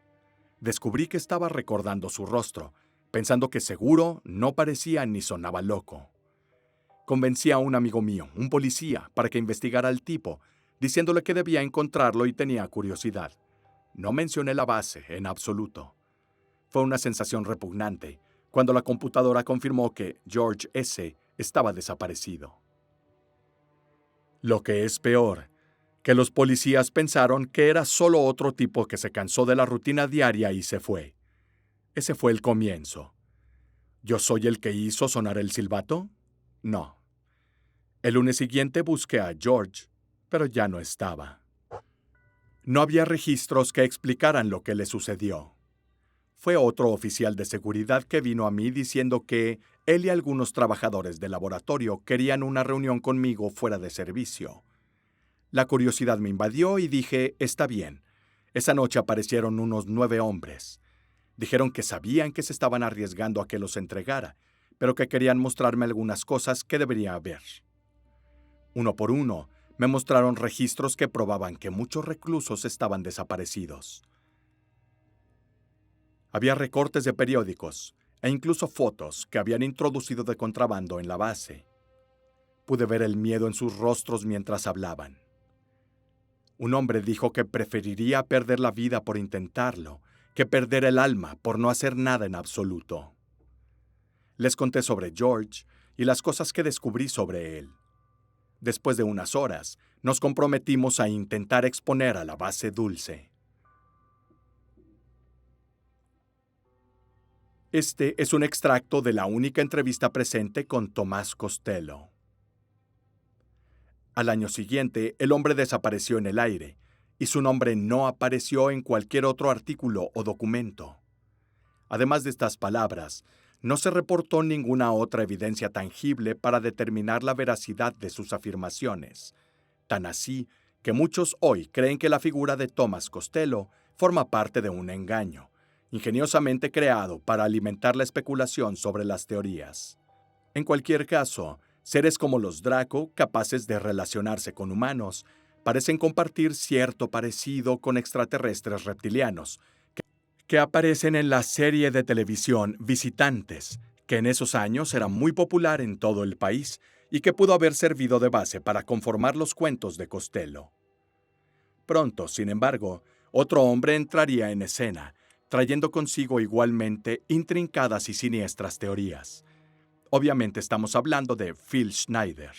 A: Descubrí que estaba recordando su rostro, pensando que seguro no parecía ni sonaba loco. Convencí a un amigo mío, un policía, para que investigara al tipo, diciéndole que debía encontrarlo y tenía curiosidad. No mencioné la base en absoluto. Fue una sensación repugnante cuando la computadora confirmó que George S. estaba desaparecido. Lo que es peor, que los policías pensaron que era solo otro tipo que se cansó de la rutina diaria y se fue. Ese fue el comienzo. ¿Yo soy el que hizo sonar el silbato? No. El lunes siguiente busqué a George, pero ya no estaba. No había registros que explicaran lo que le sucedió. Fue otro oficial de seguridad que vino a mí diciendo que él y algunos trabajadores del laboratorio querían una reunión conmigo fuera de servicio. La curiosidad me invadió y dije, está bien. Esa noche aparecieron unos 9 hombres. Dijeron que sabían que se estaban arriesgando a que los entregara, pero que querían mostrarme algunas cosas que debería ver. Uno por uno, me mostraron registros que probaban que muchos reclusos estaban desaparecidos. Había recortes de periódicos e incluso fotos que habían introducido de contrabando en la base. Pude ver el miedo en sus rostros mientras hablaban. Un hombre dijo que preferiría perder la vida por intentarlo que perder el alma por no hacer nada en absoluto. Les conté sobre George y las cosas que descubrí sobre él. Después de unas horas, nos comprometimos a intentar exponer a la base Dulce. Este es un extracto de la única entrevista presente con Tomás Costello. Al año siguiente, el hombre desapareció en el aire, y su nombre no apareció en cualquier otro artículo o documento. Además de estas palabras, no se reportó ninguna otra evidencia tangible para determinar la veracidad de sus afirmaciones, tan así que muchos hoy creen que la figura de Tomás Costello forma parte de un engaño, ingeniosamente creado para alimentar la especulación sobre las teorías. En cualquier caso, seres como los Draco, capaces de relacionarse con humanos, parecen compartir cierto parecido con extraterrestres reptilianos, que aparecen en la serie de televisión Visitantes, que en esos años era muy popular en todo el país y que pudo haber servido de base para conformar los cuentos de Costello. Pronto, sin embargo, otro hombre entraría en escena, trayendo consigo igualmente intrincadas y siniestras teorías. Obviamente estamos hablando de Phil Schneider.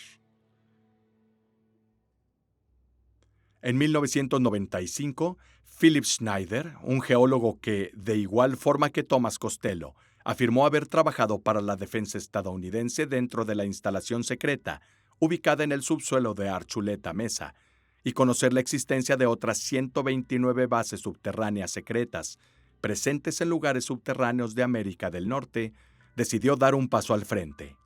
A: En 1995, Philip Schneider, un geólogo que, de igual forma que Tomás Costello, afirmó haber trabajado para la defensa estadounidense dentro de la instalación secreta ubicada en el subsuelo de Archuleta Mesa, y conocer la existencia de otras 129 bases subterráneas secretas presentes en lugares subterráneos de América del Norte, decidió dar un paso al frente.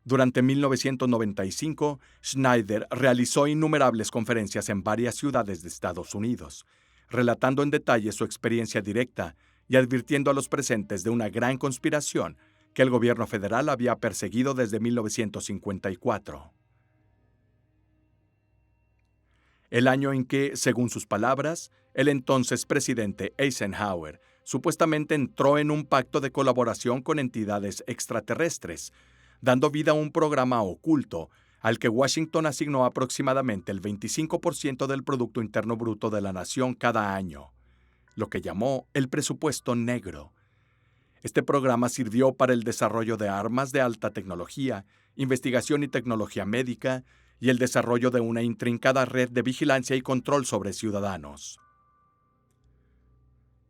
A: Durante 1995, Schneider realizó innumerables conferencias en varias ciudades de Estados Unidos, relatando en detalle su experiencia directa y advirtiendo a los presentes de una gran conspiración que el gobierno federal había perseguido desde 1954. El año en que, según sus palabras, el entonces presidente Eisenhower supuestamente entró en un pacto de colaboración con entidades extraterrestres, dando vida a un programa oculto al que Washington asignó aproximadamente el 25% del Producto Interno Bruto de la nación cada año, lo que llamó el presupuesto negro. Este programa sirvió para el desarrollo de armas de alta tecnología, investigación y tecnología médica, y el desarrollo de una intrincada red de vigilancia y control sobre ciudadanos.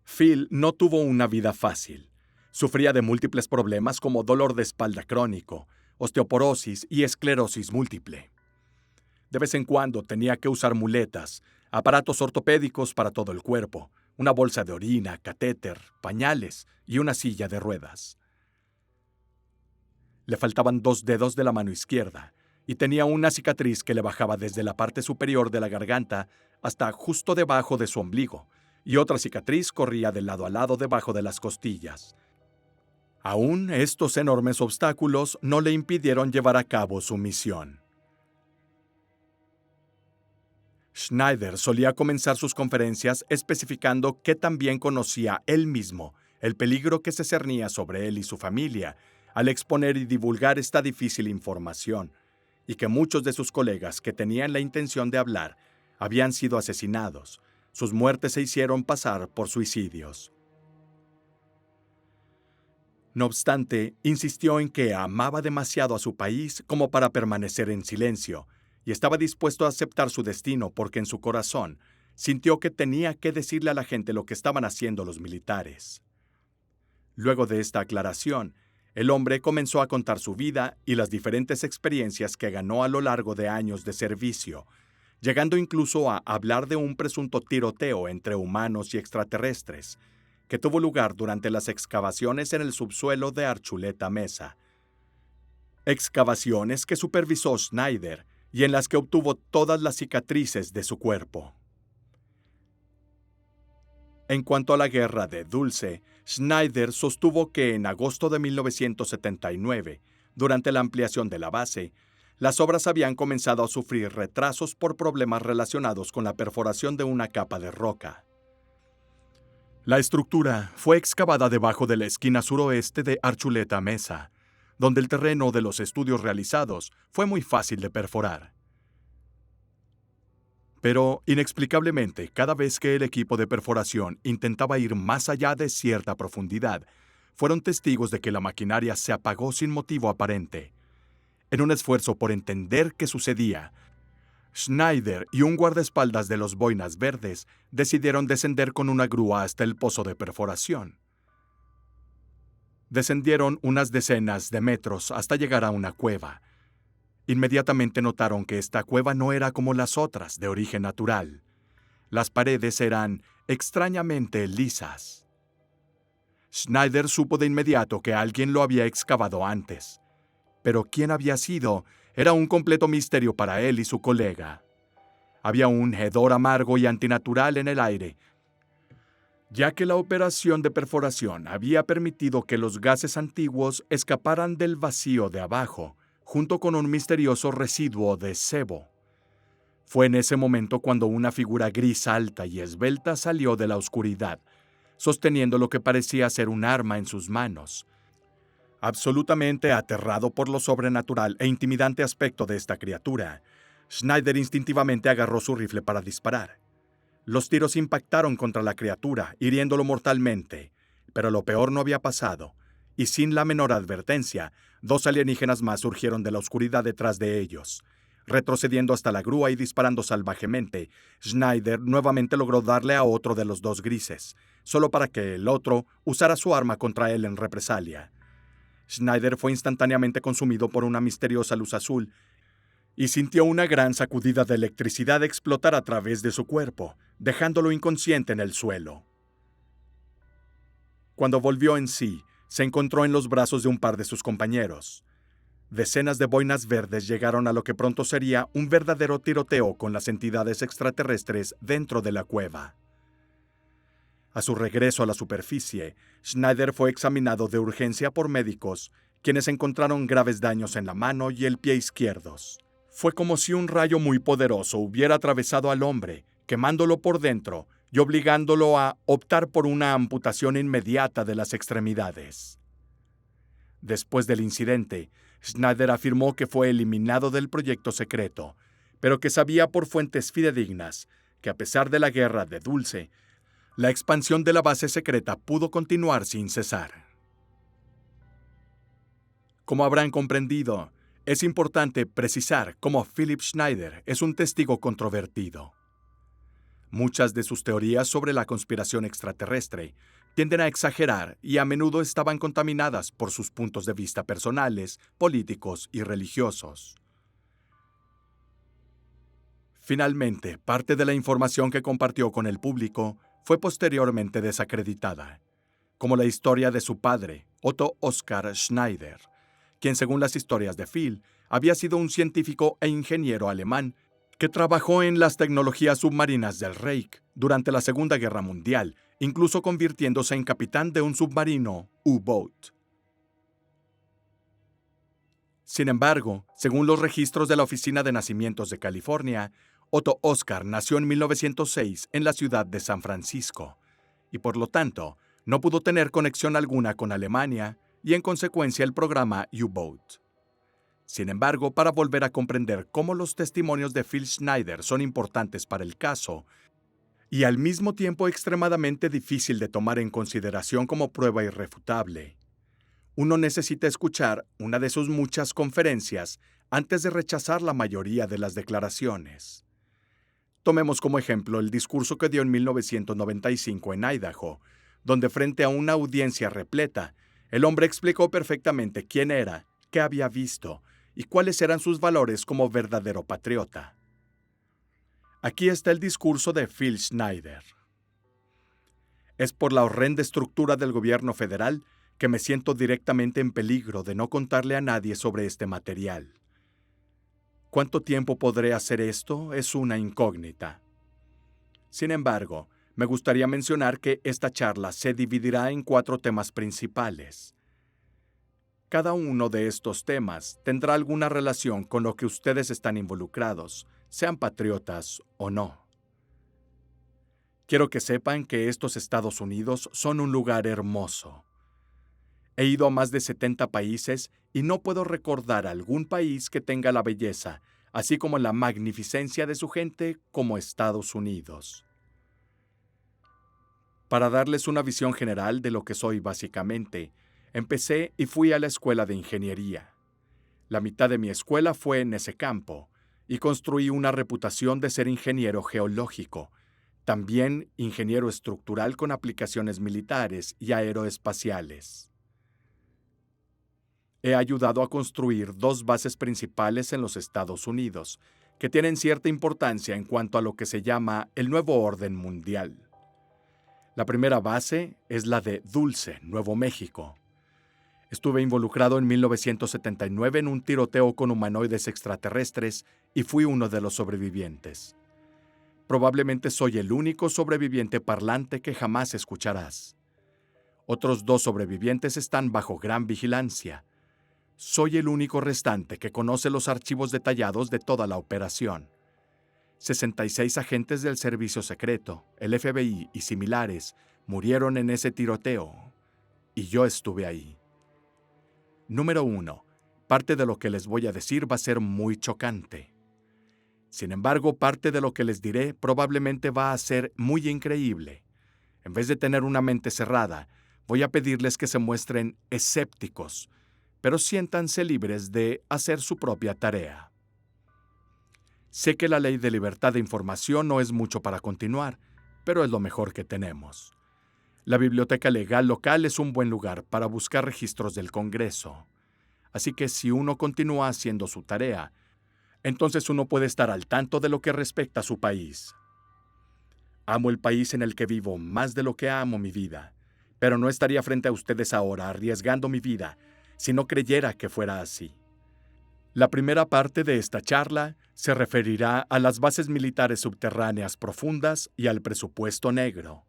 A: Phil no tuvo una vida fácil. Sufría de múltiples problemas como dolor de espalda crónico, osteoporosis y esclerosis múltiple. De vez en cuando tenía que usar muletas, aparatos ortopédicos para todo el cuerpo, una bolsa de orina, catéter, pañales y una silla de ruedas. Le faltaban 2 dedos de la mano izquierda y tenía una cicatriz que le bajaba desde la parte superior de la garganta hasta justo debajo de su ombligo, y otra cicatriz corría de lado a lado debajo de las costillas. Aún estos enormes obstáculos no le impidieron llevar a cabo su misión. Schneider solía comenzar sus conferencias especificando que también conocía él mismo el peligro que se cernía sobre él y su familia al exponer y divulgar esta difícil información, y que muchos de sus colegas que tenían la intención de hablar habían sido asesinados. Sus muertes se hicieron pasar por suicidios. No obstante, insistió en que amaba demasiado a su país como para permanecer en silencio, y estaba dispuesto a aceptar su destino porque en su corazón sintió que tenía que decirle a la gente lo que estaban haciendo los militares. Luego de esta aclaración, el hombre comenzó a contar su vida y las diferentes experiencias que ganó a lo largo de años de servicio, llegando incluso a hablar de un presunto tiroteo entre humanos y extraterrestres, que tuvo lugar durante las excavaciones en el subsuelo de Archuleta Mesa. Excavaciones que supervisó Schneider y en las que obtuvo todas las cicatrices de su cuerpo. En cuanto a la guerra de Dulce, Schneider sostuvo que en agosto de 1979, durante la ampliación de la base, las obras habían comenzado a sufrir retrasos por problemas relacionados con la perforación de una capa de roca. La estructura fue excavada debajo de la esquina suroeste de Archuleta Mesa, donde el terreno de los estudios realizados fue muy fácil de perforar. Pero, inexplicablemente, cada vez que el equipo de perforación intentaba ir más allá de cierta profundidad, fueron testigos de que la maquinaria se apagó sin motivo aparente. En un esfuerzo por entender qué sucedía, Schneider y un guardaespaldas de los Boinas Verdes decidieron descender con una grúa hasta el pozo de perforación. Descendieron unas decenas de metros hasta llegar a una cueva. Inmediatamente notaron que esta cueva no era como las otras, de origen natural. Las paredes eran extrañamente lisas. Schneider supo de inmediato que alguien lo había excavado antes, pero quién había sido era un completo misterio para él y su colega. Había un hedor amargo y antinatural en el aire, ya que la operación de perforación había permitido que los gases antiguos escaparan del vacío de abajo, junto con un misterioso residuo de sebo. Fue en ese momento cuando una figura gris alta y esbelta salió de la oscuridad, sosteniendo lo que parecía ser un arma en sus manos. Absolutamente aterrado por lo sobrenatural e intimidante aspecto de esta criatura, Schneider instintivamente agarró su rifle para disparar. Los tiros impactaron contra la criatura, hiriéndolo mortalmente, pero lo peor no había pasado, y sin la menor advertencia, 2 alienígenas más surgieron de la oscuridad detrás de ellos. Retrocediendo hasta la grúa y disparando salvajemente, Schneider nuevamente logró darle a otro de los 2 grises, solo para que el otro usara su arma contra él en represalia. Schneider fue instantáneamente consumido por una misteriosa luz azul y sintió una gran sacudida de electricidad explotar a través de su cuerpo, dejándolo inconsciente en el suelo. Cuando volvió en sí, se encontró en los brazos de un par de sus compañeros. Decenas de boinas verdes llegaron a lo que pronto sería un verdadero tiroteo con las entidades extraterrestres dentro de la cueva. A su regreso a la superficie, Schneider fue examinado de urgencia por médicos, quienes encontraron graves daños en la mano y el pie izquierdos. Fue como si un rayo muy poderoso hubiera atravesado al hombre, quemándolo por dentro y obligándolo a optar por una amputación inmediata de las extremidades. Después del incidente, Schneider afirmó que fue eliminado del proyecto secreto, pero que sabía por fuentes fidedignas que a pesar de la guerra de Dulce, la expansión de la base secreta pudo continuar sin cesar. Como habrán comprendido, es importante precisar cómo Philipp Schneider es un testigo controvertido. Muchas de sus teorías sobre la conspiración extraterrestre tienden a exagerar y a menudo estaban contaminadas por sus puntos de vista personales, políticos y religiosos. Finalmente, parte de la información que compartió con el público fue posteriormente desacreditada, como la historia de su padre, Otto Oskar Schneider, quien según las historias de Phil, había sido un científico e ingeniero alemán que trabajó en las tecnologías submarinas del Reich durante la Segunda Guerra Mundial, incluso convirtiéndose en capitán de un submarino U-Boat. Sin embargo, según los registros de la Oficina de Nacimientos de California, Otto Oskar nació en 1906 en la ciudad de San Francisco, y por lo tanto, no pudo tener conexión alguna con Alemania y en consecuencia el programa U-Boat. Sin embargo, para volver a comprender cómo los testimonios de Phil Schneider son importantes para el caso, y al mismo tiempo extremadamente difícil de tomar en consideración como prueba irrefutable, uno necesita escuchar una de sus muchas conferencias antes de rechazar la mayoría de las declaraciones. Tomemos como ejemplo el discurso que dio en 1995 en Idaho, donde frente a una audiencia repleta, el hombre explicó perfectamente quién era, qué había visto y cuáles eran sus valores como verdadero patriota. Aquí está el discurso de Phil Schneider. Es por la horrenda estructura del gobierno federal que me siento directamente en peligro de no contarle a nadie sobre este material. ¿Cuánto tiempo podré hacer esto? Es una incógnita. Sin embargo, me gustaría mencionar que esta charla se dividirá en 4 temas principales. Cada uno de estos temas tendrá alguna relación con lo que ustedes están involucrados, sean patriotas o no. Quiero que sepan que estos Estados Unidos son un lugar hermoso. He ido a más de 70 países y no puedo recordar algún país que tenga la belleza, así como la magnificencia de su gente como Estados Unidos. Para darles una visión general de lo que soy básicamente, empecé y fui a la escuela de ingeniería. La mitad de mi escuela fue en ese campo, y construí una reputación de ser ingeniero geológico, también ingeniero estructural con aplicaciones militares y aeroespaciales. He ayudado a construir 2 bases principales en los Estados Unidos, que tienen cierta importancia en cuanto a lo que se llama el nuevo orden mundial. La primera base es la de Dulce, Nuevo México. Estuve involucrado en 1979 en un tiroteo con humanoides extraterrestres y fui uno de los sobrevivientes. Probablemente soy el único sobreviviente parlante que jamás escucharás. Otros 2 sobrevivientes están bajo gran vigilancia. Soy el único restante que conoce los archivos detallados de toda la operación. 66 agentes del servicio secreto, el FBI y similares murieron en ese tiroteo, y yo estuve ahí. Número 1. Parte de lo que les voy a decir va a ser muy chocante. Sin embargo, parte de lo que les diré probablemente va a ser muy increíble. En vez de tener una mente cerrada, voy a pedirles que se muestren escépticos, pero siéntanse libres de hacer su propia tarea. Sé que la ley de libertad de información no es mucho para continuar, pero es lo mejor que tenemos. La biblioteca legal local es un buen lugar para buscar registros del Congreso. Así que si uno continúa haciendo su tarea, entonces uno puede estar al tanto de lo que respecta a su país. Amo el país en el que vivo más de lo que amo mi vida, pero no estaría frente a ustedes ahora arriesgando mi vida si no creyera que fuera así. La primera parte de esta charla se referirá a las bases militares subterráneas profundas y al presupuesto negro.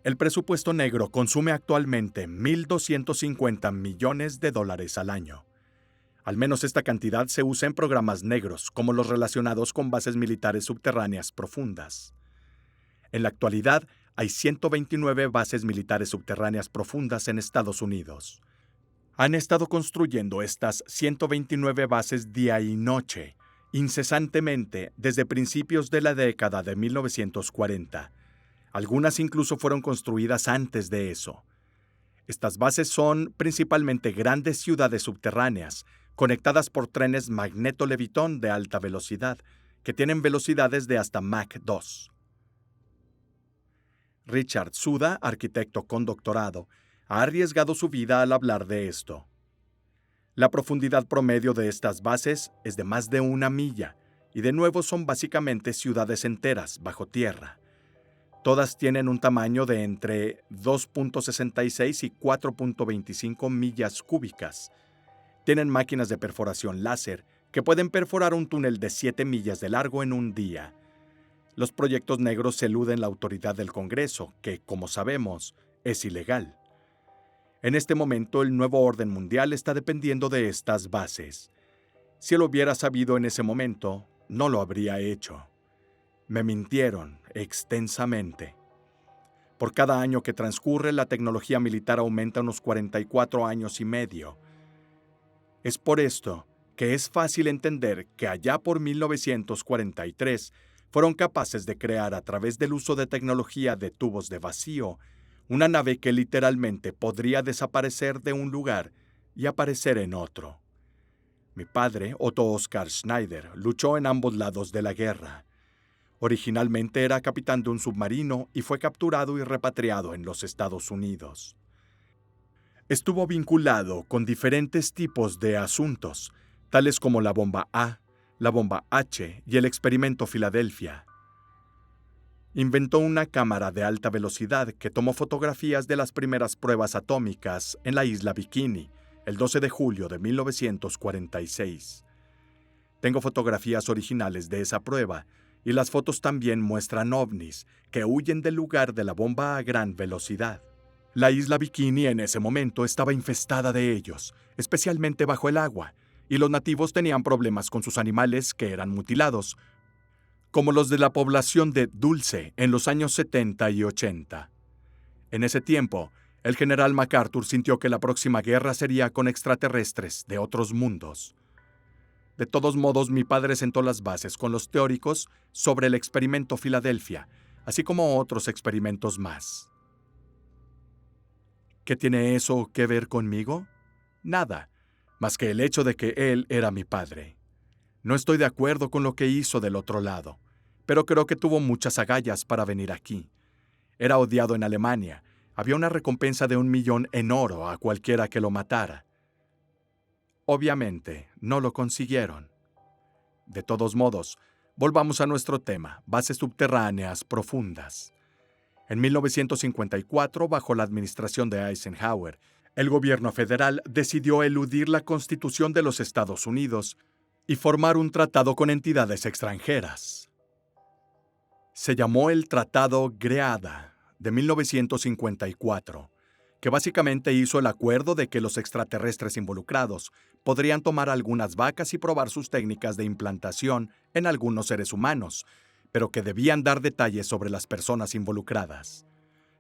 A: El presupuesto negro consume actualmente $1,250 millones al año. Al menos esta cantidad se usa en programas negros, como los relacionados con bases militares subterráneas profundas. En la actualidad, hay 129 bases militares subterráneas profundas en Estados Unidos. Han estado construyendo estas 129 bases día y noche, incesantemente, desde principios de la década de 1940. Algunas incluso fueron construidas antes de eso. Estas bases son principalmente grandes ciudades subterráneas, conectadas por trenes magneto-levitón de alta velocidad, que tienen velocidades de hasta Mach 2. Richard Suda, arquitecto con doctorado, ha arriesgado su vida al hablar de esto. La profundidad promedio de estas bases es de más de 1 milla, y de nuevo son básicamente ciudades enteras bajo tierra. Todas tienen un tamaño de entre 2.66 y 4.25 millas cúbicas. Tienen máquinas de perforación láser que pueden perforar un túnel de 7 millas de largo en un día. Los proyectos negros eluden la autoridad del Congreso, que, como sabemos, es ilegal. En este momento, el nuevo orden mundial está dependiendo de estas bases. Si lo hubiera sabido en ese momento, no lo habría hecho. Me mintieron extensamente. Por cada año que transcurre, la tecnología militar aumenta unos 44 años y medio. Es por esto que es fácil entender que allá por 1943 fueron capaces de crear a través del uso de tecnología de tubos de vacío una nave que literalmente podría desaparecer de un lugar y aparecer en otro. Mi padre, Otto Oskar Schneider, luchó en ambos lados de la guerra. Originalmente era capitán de un submarino y fue capturado y repatriado en los Estados Unidos. Estuvo vinculado con diferentes tipos de asuntos, tales como la bomba A, la bomba H y el experimento Filadelfia. Inventó una cámara de alta velocidad que tomó fotografías de las primeras pruebas atómicas en la isla Bikini, el 12 de julio de 1946. Tengo fotografías originales de esa prueba, y las fotos también muestran ovnis que huyen del lugar de la bomba a gran velocidad. La isla Bikini en ese momento estaba infestada de ellos, especialmente bajo el agua, y los nativos tenían problemas con sus animales que eran mutilados, como los de la población de Dulce en los años 70 y 80. En ese tiempo, el general MacArthur sintió que la próxima guerra sería con extraterrestres de otros mundos. De todos modos, mi padre sentó las bases con los teóricos sobre el experimento Filadelfia, así como otros experimentos más. ¿Qué tiene eso que ver conmigo? Nada. más que el hecho de que él era mi padre. No estoy de acuerdo con lo que hizo del otro lado, pero creo que tuvo muchas agallas para venir aquí. Era odiado en Alemania. Había una recompensa de 1.000.000 en oro a cualquiera que lo matara. Obviamente, no lo consiguieron. De todos modos, volvamos a nuestro tema, bases subterráneas profundas. En 1954, bajo la administración de Eisenhower, el gobierno federal decidió eludir la Constitución de los Estados Unidos y formar un tratado con entidades extranjeras. Se llamó el Tratado Greada de 1954, que básicamente hizo el acuerdo de que los extraterrestres involucrados podrían tomar algunas vacas y probar sus técnicas de implantación en algunos seres humanos, pero que debían dar detalles sobre las personas involucradas.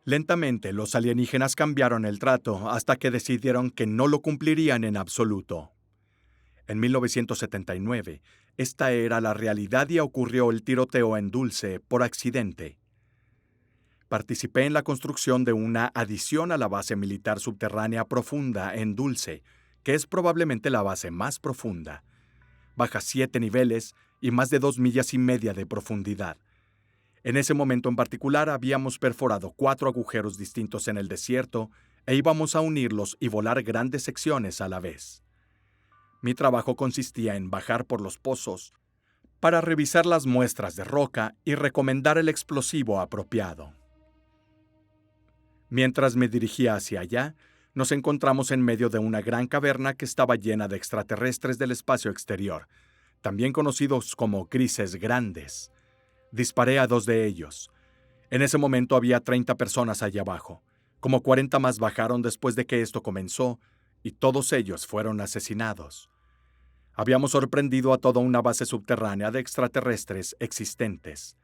A: Lentamente, los alienígenas cambiaron el trato hasta que decidieron que no lo cumplirían en absoluto. En 1979, esta era la realidad y ocurrió el tiroteo en Dulce por accidente. Participé en la construcción de una adición a la base militar subterránea profunda en Dulce, que es probablemente la base más profunda. Baja 7 niveles y más de 2,5 millas de profundidad. En ese momento en particular habíamos perforado 4 agujeros distintos en el desierto e íbamos a unirlos y volar grandes secciones a la vez. Mi trabajo consistía en bajar por los pozos para revisar las muestras de roca y recomendar el explosivo apropiado. Mientras me dirigía hacia allá, nos encontramos en medio de una gran caverna que estaba llena de extraterrestres del espacio exterior, también conocidos como grises grandes. Disparé a 2 de ellos. En ese momento había 30 personas allá abajo. Como 40 más bajaron después de que esto comenzó, y todos ellos fueron asesinados. Habíamos sorprendido a toda una base subterránea de extraterrestres existentes.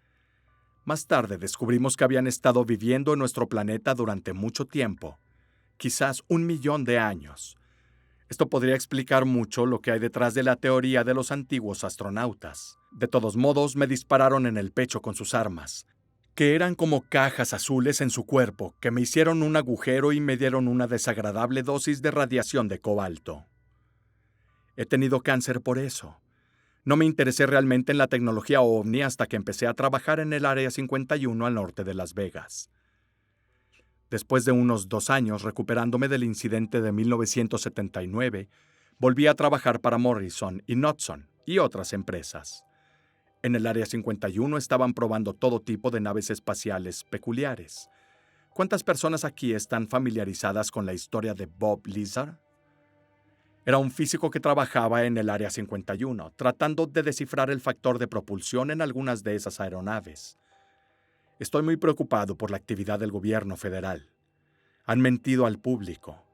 A: Más tarde descubrimos que habían estado viviendo en nuestro planeta durante mucho tiempo, quizás 1.000.000 de años. Esto podría explicar mucho lo que hay detrás de la teoría de los antiguos astronautas. De todos modos, me dispararon en el pecho con sus armas, que eran como cajas azules en su cuerpo, que me hicieron un agujero y me dieron una desagradable dosis de radiación de cobalto. He tenido cáncer por eso. No me interesé realmente en la tecnología ovni hasta que empecé a trabajar en el Área 51 al norte de Las Vegas. Después de unos 2 años recuperándome del incidente de 1979, volví a trabajar para Morrison y Knudson y otras empresas. En el Área 51 estaban probando todo tipo de naves espaciales peculiares. ¿Cuántas personas aquí están familiarizadas con la historia de Bob Lazar? Era un físico que trabajaba en el Área 51, tratando de descifrar el factor de propulsión en algunas de esas aeronaves. Estoy muy preocupado por la actividad del gobierno federal. Han mentido al público,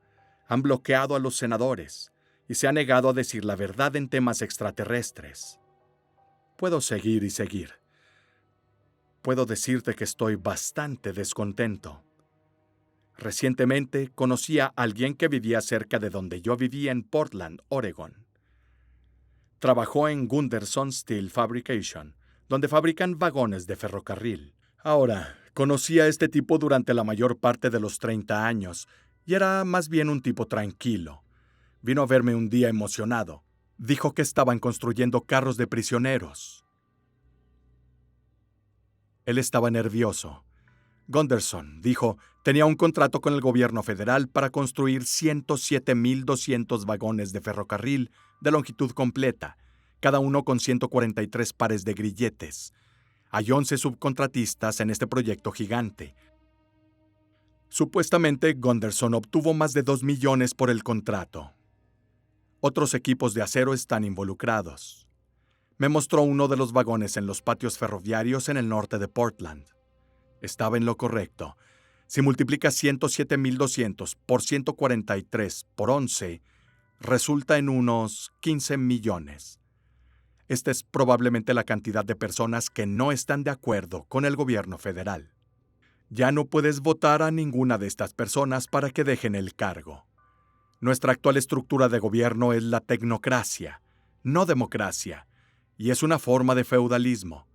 A: han bloqueado a los senadores y se ha negado a decir la verdad en temas extraterrestres. Puedo seguir y seguir. Puedo decirte que estoy bastante descontento. Recientemente conocí a alguien que vivía cerca de donde yo vivía en Portland, Oregon. Trabajó en Gunderson Steel Fabrication, donde fabrican vagones de ferrocarril. Ahora, conocí a este tipo durante la mayor parte de los 30 años, y era más bien un tipo tranquilo. Vino a verme un día emocionado. Dijo que estaban construyendo carros de prisioneros. Él estaba nervioso. Gunderson, dijo, tenía un contrato con el gobierno federal para construir 107.200 vagones de ferrocarril de longitud completa, cada uno con 143 pares de grilletes. Hay 11 subcontratistas en este proyecto gigante. Supuestamente, Gunderson obtuvo más de 2 millones por el contrato. Otros equipos de acero están involucrados. Me mostró uno de los vagones en los patios ferroviarios en el norte de Portland. Estaba en lo correcto. Si multiplicas 107.200 por 143 por 11, resulta en unos 15 millones. Esta es probablemente la cantidad de personas que no están de acuerdo con el gobierno federal. Ya no puedes votar a ninguna de estas personas para que dejen el cargo. Nuestra actual estructura de gobierno es la tecnocracia, no democracia, y es una forma de feudalismo.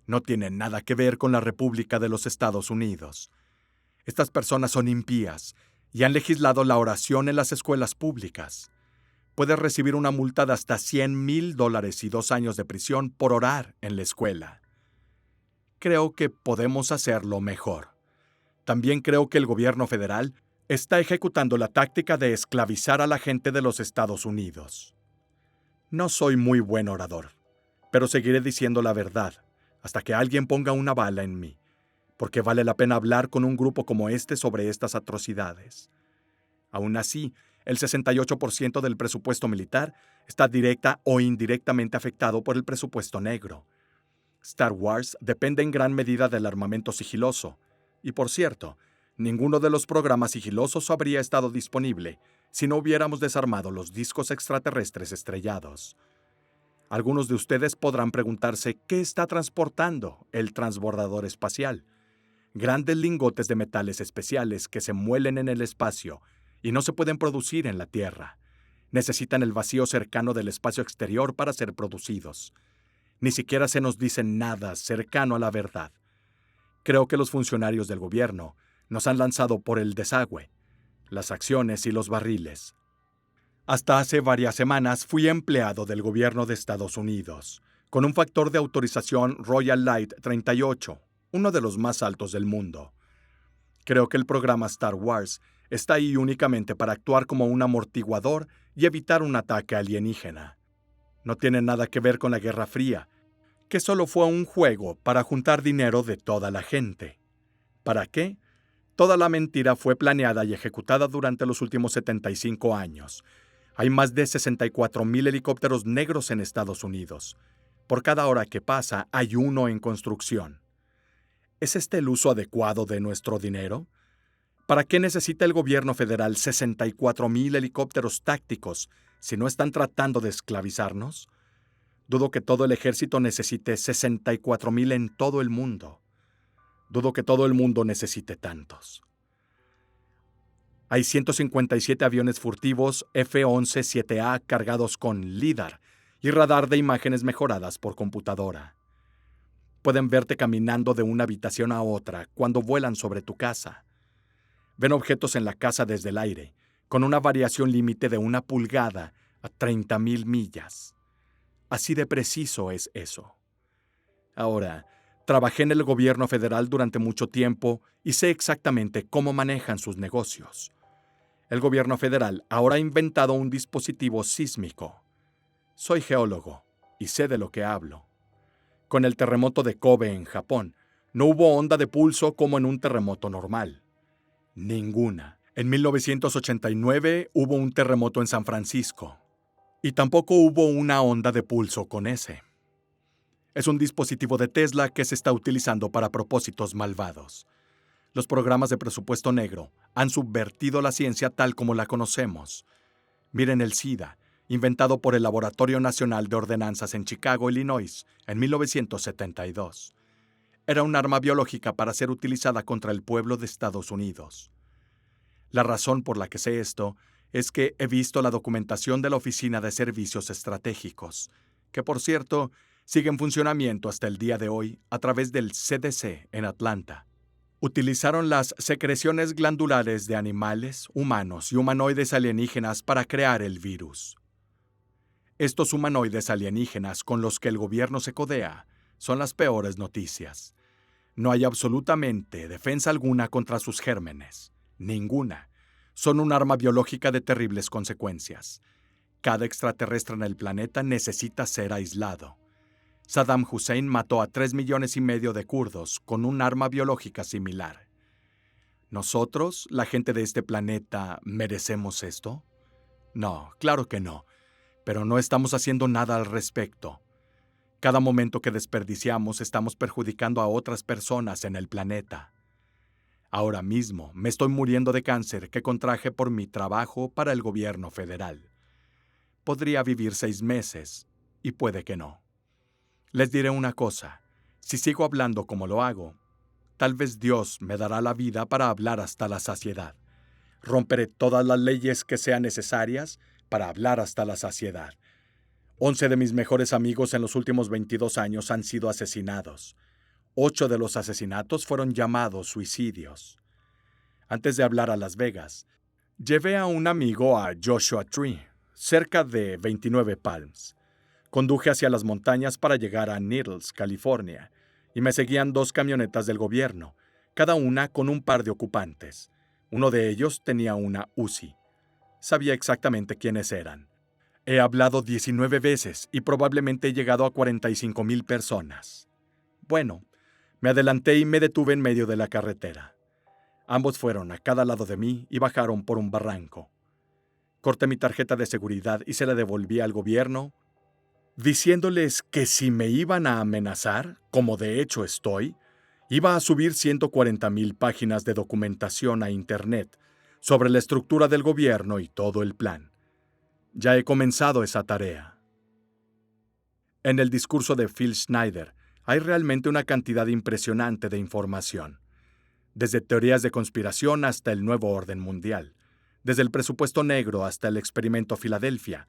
A: No tiene nada que ver con la República de los Estados Unidos. Estas personas son impías y han legislado la oración en las escuelas públicas. puedes recibir una multa de hasta $100,000 y 2 años de prisión por orar en la escuela. Creo que podemos hacerlo mejor. También creo que el gobierno federal está ejecutando la táctica de esclavizar a la gente de los Estados Unidos. No soy muy buen orador, pero seguiré diciendo la verdad hasta que alguien ponga una bala en mí, porque vale la pena hablar con un grupo como este sobre estas atrocidades. Aún así, el 68% del presupuesto militar está directa o indirectamente afectado por el presupuesto negro. Star Wars depende en gran medida del armamento sigiloso, y por cierto, ninguno de los programas sigilosos habría estado disponible si no hubiéramos desarmado los discos extraterrestres estrellados. Algunos de ustedes podrán preguntarse qué está transportando el transbordador espacial. Grandes lingotes de metales especiales que se muelen en el espacio y no se pueden producir en la Tierra. Necesitan el vacío cercano del espacio exterior para ser producidos. Ni siquiera se nos dice nada cercano a la verdad. Creo que los funcionarios del gobierno nos han lanzado por el desagüe, las acciones y los barriles. Hasta hace varias semanas fui empleado del gobierno de Estados Unidos, con un factor de autorización Royal Light 38, uno de los más altos del mundo. Creo que el programa Star Wars está ahí únicamente para actuar como un amortiguador y evitar un ataque alienígena. No tiene nada que ver con la Guerra Fría, que solo fue un juego para juntar dinero de toda la gente. ¿Para qué? Toda la mentira fue planeada y ejecutada durante los últimos 75 años. Hay más de 64,000 helicópteros negros en Estados Unidos. Por cada hora que pasa, hay uno en construcción. ¿Es este el uso adecuado de nuestro dinero? ¿Para qué necesita el gobierno federal 64,000 helicópteros tácticos si no están tratando de esclavizarnos? Dudo que todo el ejército necesite 64,000 en todo el mundo. Dudo que todo el mundo necesite tantos. Hay 157 aviones furtivos F-11-7A cargados con LIDAR y radar de imágenes mejoradas por computadora. Pueden verte caminando de una habitación a otra cuando vuelan sobre tu casa. Ven objetos en la casa desde el aire, con una variación límite de 1 pulgada a 30,000 millas. Así de preciso es eso. Ahora, trabajé en el gobierno federal durante mucho tiempo y sé exactamente cómo manejan sus negocios. El gobierno federal ahora ha inventado un dispositivo sísmico. Soy geólogo y sé de lo que hablo. Con el terremoto de Kobe en Japón, no hubo onda de pulso como en un terremoto normal. Ninguna. En 1989 hubo un terremoto en San Francisco. Y tampoco hubo una onda de pulso con ese. Es un dispositivo de Tesla que se está utilizando para propósitos malvados. Los programas de presupuesto negro han subvertido la ciencia tal como la conocemos. Miren el SIDA, inventado por el Laboratorio Nacional de Ordenanzas en Chicago, Illinois, en 1972. Era un arma biológica para ser utilizada contra el pueblo de Estados Unidos. La razón por la que sé esto es que he visto la documentación de la Oficina de Servicios Estratégicos, que por cierto sigue en funcionamiento hasta el día de hoy a través del CDC en Atlanta. Utilizaron las secreciones glandulares de animales, humanos y humanoides alienígenas para crear el virus. Estos humanoides alienígenas con los que el gobierno se codea son las peores noticias. No hay absolutamente defensa alguna contra sus gérmenes. Ninguna. Son un arma biológica de terribles consecuencias. Cada extraterrestre en el planeta necesita ser aislado. Saddam Hussein mató a 3,5 millones de kurdos con un arma biológica similar. ¿Nosotros, la gente de este planeta, merecemos esto? No, claro que no, pero no estamos haciendo nada al respecto. Cada momento que desperdiciamos estamos perjudicando a otras personas en el planeta. Ahora mismo me estoy muriendo de cáncer que contraje por mi trabajo para el gobierno federal. Podría vivir 6 meses, y puede que no. Les diré una cosa, si sigo hablando como lo hago, tal vez Dios me dará la vida para hablar hasta la saciedad. Romperé todas las leyes que sean necesarias para hablar hasta la saciedad. 11 de mis mejores amigos en los últimos 22 años han sido asesinados. 8 de los asesinatos fueron llamados suicidios. Antes de hablar a Las Vegas, llevé a un amigo a Joshua Tree, cerca de 29 Palms. Conduje hacia las montañas para llegar a Needles, California, y me seguían 2 camionetas del gobierno, cada una con un par de ocupantes. Uno de ellos tenía una Uzi. Sabía exactamente quiénes eran. He hablado 19 veces y probablemente he llegado a 45,000 personas. Bueno, me adelanté y me detuve en medio de la carretera. Ambos fueron a cada lado de mí y bajaron por un barranco. Corté mi tarjeta de seguridad y se la devolví al gobierno, diciéndoles que si me iban a amenazar, como de hecho estoy, iba a subir 140,000 páginas de documentación a Internet sobre la estructura del gobierno y todo el plan. Ya he comenzado esa tarea. En el discurso de Phil Schneider hay realmente una cantidad impresionante de información. Desde teorías de conspiración hasta el nuevo orden mundial. Desde el presupuesto negro hasta el experimento Filadelfia.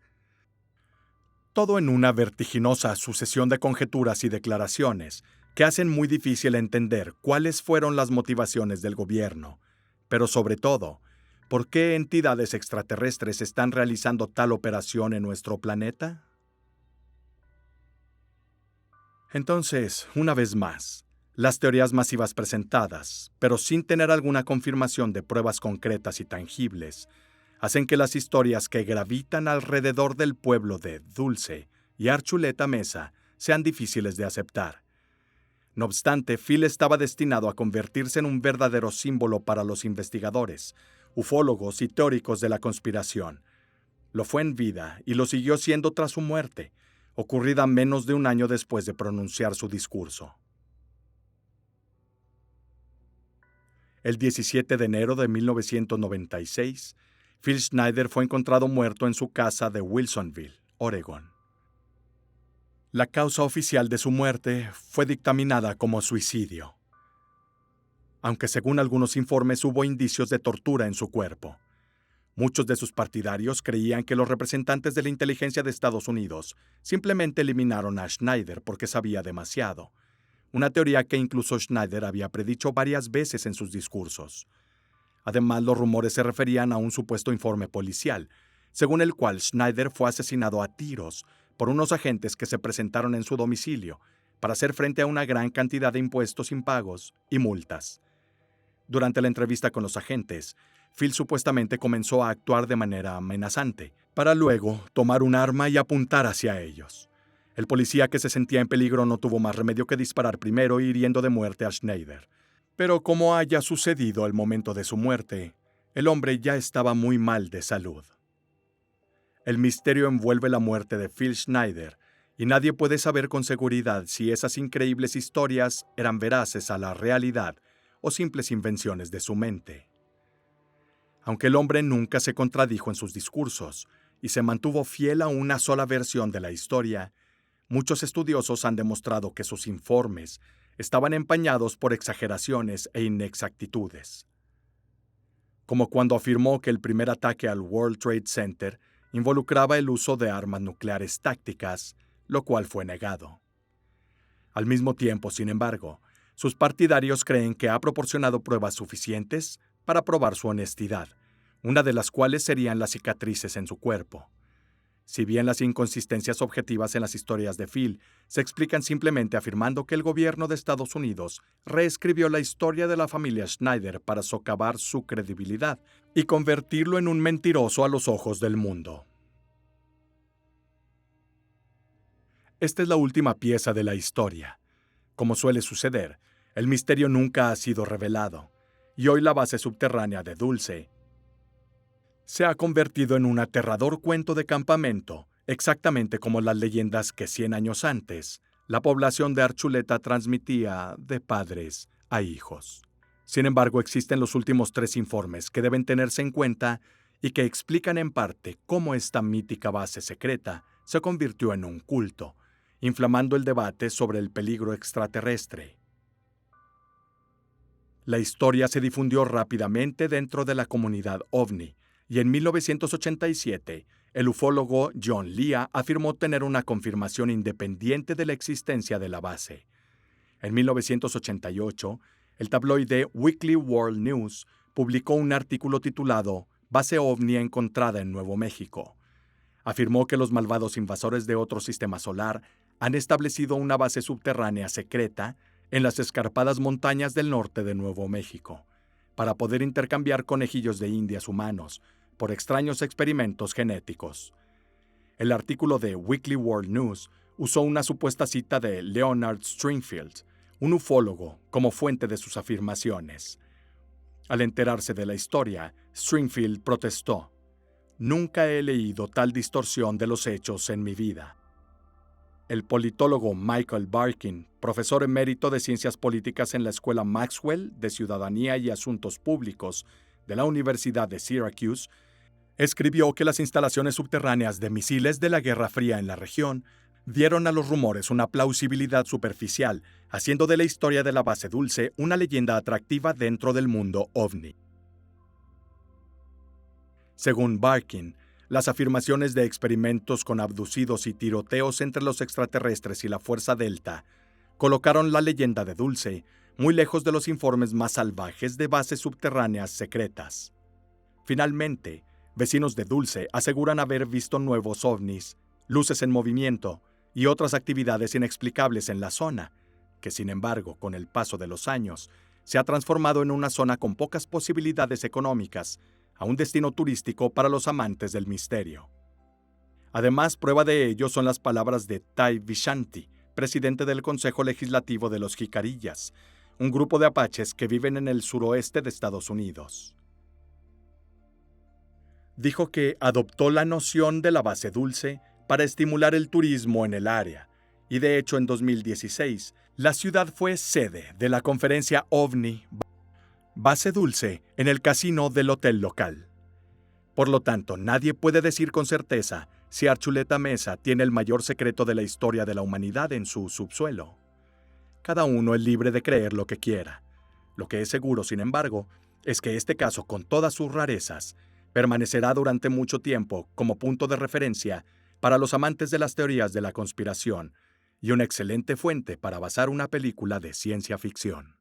A: Todo en una vertiginosa sucesión de conjeturas y declaraciones que hacen muy difícil entender cuáles fueron las motivaciones del gobierno, pero sobre todo, ¿por qué entidades extraterrestres están realizando tal operación en nuestro planeta? Entonces, una vez más, las teorías masivas presentadas, pero sin tener alguna confirmación de pruebas concretas y tangibles, hacen que las historias que gravitan alrededor del pueblo de Dulce y Archuleta Mesa sean difíciles de aceptar. No obstante, Phil estaba destinado a convertirse en un verdadero símbolo para los investigadores, ufólogos y teóricos de la conspiración. Lo fue en vida y lo siguió siendo tras su muerte, ocurrida menos de un año después de pronunciar su discurso. El 17 de enero de 1996, Phil Schneider fue encontrado muerto en su casa de Wilsonville, Oregón. La causa oficial de su muerte fue dictaminada como suicidio, aunque según algunos informes hubo indicios de tortura en su cuerpo. Muchos de sus partidarios creían que los representantes de la inteligencia de Estados Unidos simplemente eliminaron a Schneider porque sabía demasiado, una teoría que incluso Schneider había predicho varias veces en sus discursos. Además, los rumores se referían a un supuesto informe policial, según el cual Schneider fue asesinado a tiros por unos agentes que se presentaron en su domicilio para hacer frente a una gran cantidad de impuestos impagos y multas. Durante la entrevista con los agentes, Phil supuestamente comenzó a actuar de manera amenazante, para luego tomar un arma y apuntar hacia ellos. El policía que se sentía en peligro no tuvo más remedio que disparar primero, hiriendo de muerte a Schneider. Pero como haya sucedido al momento de su muerte, el hombre ya estaba muy mal de salud. El misterio envuelve la muerte de Phil Schneider, y nadie puede saber con seguridad si esas increíbles historias eran veraces a la realidad o simples invenciones de su mente. Aunque el hombre nunca se contradijo en sus discursos y se mantuvo fiel a una sola versión de la historia, muchos estudiosos han demostrado que sus informes estaban empañados por exageraciones e inexactitudes. Como cuando afirmó que el primer ataque al World Trade Center involucraba el uso de armas nucleares tácticas, lo cual fue negado. Al mismo tiempo, sin embargo, sus partidarios creen que ha proporcionado pruebas suficientes para probar su honestidad, una de las cuales serían las cicatrices en su cuerpo. Si bien las inconsistencias objetivas en las historias de Phil se explican simplemente afirmando que el gobierno de Estados Unidos reescribió la historia de la familia Schneider para socavar su credibilidad y convertirlo en un mentiroso a los ojos del mundo. Esta es la última pieza de la historia. Como suele suceder, el misterio nunca ha sido revelado, y hoy la base subterránea de Dulce se ha convertido en un aterrador cuento de campamento, exactamente como las leyendas que 100 años antes la población de Archuleta transmitía de padres a hijos. Sin embargo, existen los últimos 3 informes que deben tenerse en cuenta y que explican en parte cómo esta mítica base secreta se convirtió en un culto, inflamando el debate sobre el peligro extraterrestre. La historia se difundió rápidamente dentro de la comunidad OVNI, y en 1987, el ufólogo John Lea afirmó tener una confirmación independiente de la existencia de la base. En 1988, el tabloide Weekly World News publicó un artículo titulado «Base OVNI encontrada en Nuevo México». Afirmó que los malvados invasores de otro sistema solar han establecido una base subterránea secreta en las escarpadas montañas del norte de Nuevo México, para poder intercambiar conejillos de indias humanos por extraños experimentos genéticos. El artículo de Weekly World News usó una supuesta cita de Leonard Stringfield, un ufólogo, como fuente de sus afirmaciones. Al enterarse de la historia, Stringfield protestó: "Nunca he leído tal distorsión de los hechos en mi vida". El politólogo Michael Barkin, profesor emérito de Ciencias Políticas en la Escuela Maxwell de Ciudadanía y Asuntos Públicos de la Universidad de Syracuse, escribió que las instalaciones subterráneas de misiles de la Guerra Fría en la región dieron a los rumores una plausibilidad superficial, haciendo de la historia de la base Dulce una leyenda atractiva dentro del mundo ovni. Según Barkin, las afirmaciones de experimentos con abducidos y tiroteos entre los extraterrestres y la Fuerza Delta colocaron la leyenda de Dulce muy lejos de los informes más salvajes de bases subterráneas secretas. Finalmente, vecinos de Dulce aseguran haber visto nuevos ovnis, luces en movimiento y otras actividades inexplicables en la zona, que sin embargo, con el paso de los años, se ha transformado en una zona con pocas posibilidades económicas, a un destino turístico para los amantes del misterio. Además, prueba de ello son las palabras de Tai Vishanti, presidente del Consejo Legislativo de los Jicarillas, un grupo de apaches que viven en el suroeste de Estados Unidos. Dijo que adoptó la noción de la base Dulce para estimular el turismo en el área, y de hecho en 2016, la ciudad fue sede de la conferencia OVNI Base Dulce en el casino del hotel local. Por lo tanto, nadie puede decir con certeza si Archuleta Mesa tiene el mayor secreto de la historia de la humanidad en su subsuelo. Cada uno es libre de creer lo que quiera. Lo que es seguro, sin embargo, es que este caso, con todas sus rarezas, permanecerá durante mucho tiempo como punto de referencia para los amantes de las teorías de la conspiración y una excelente fuente para basar una película de ciencia ficción.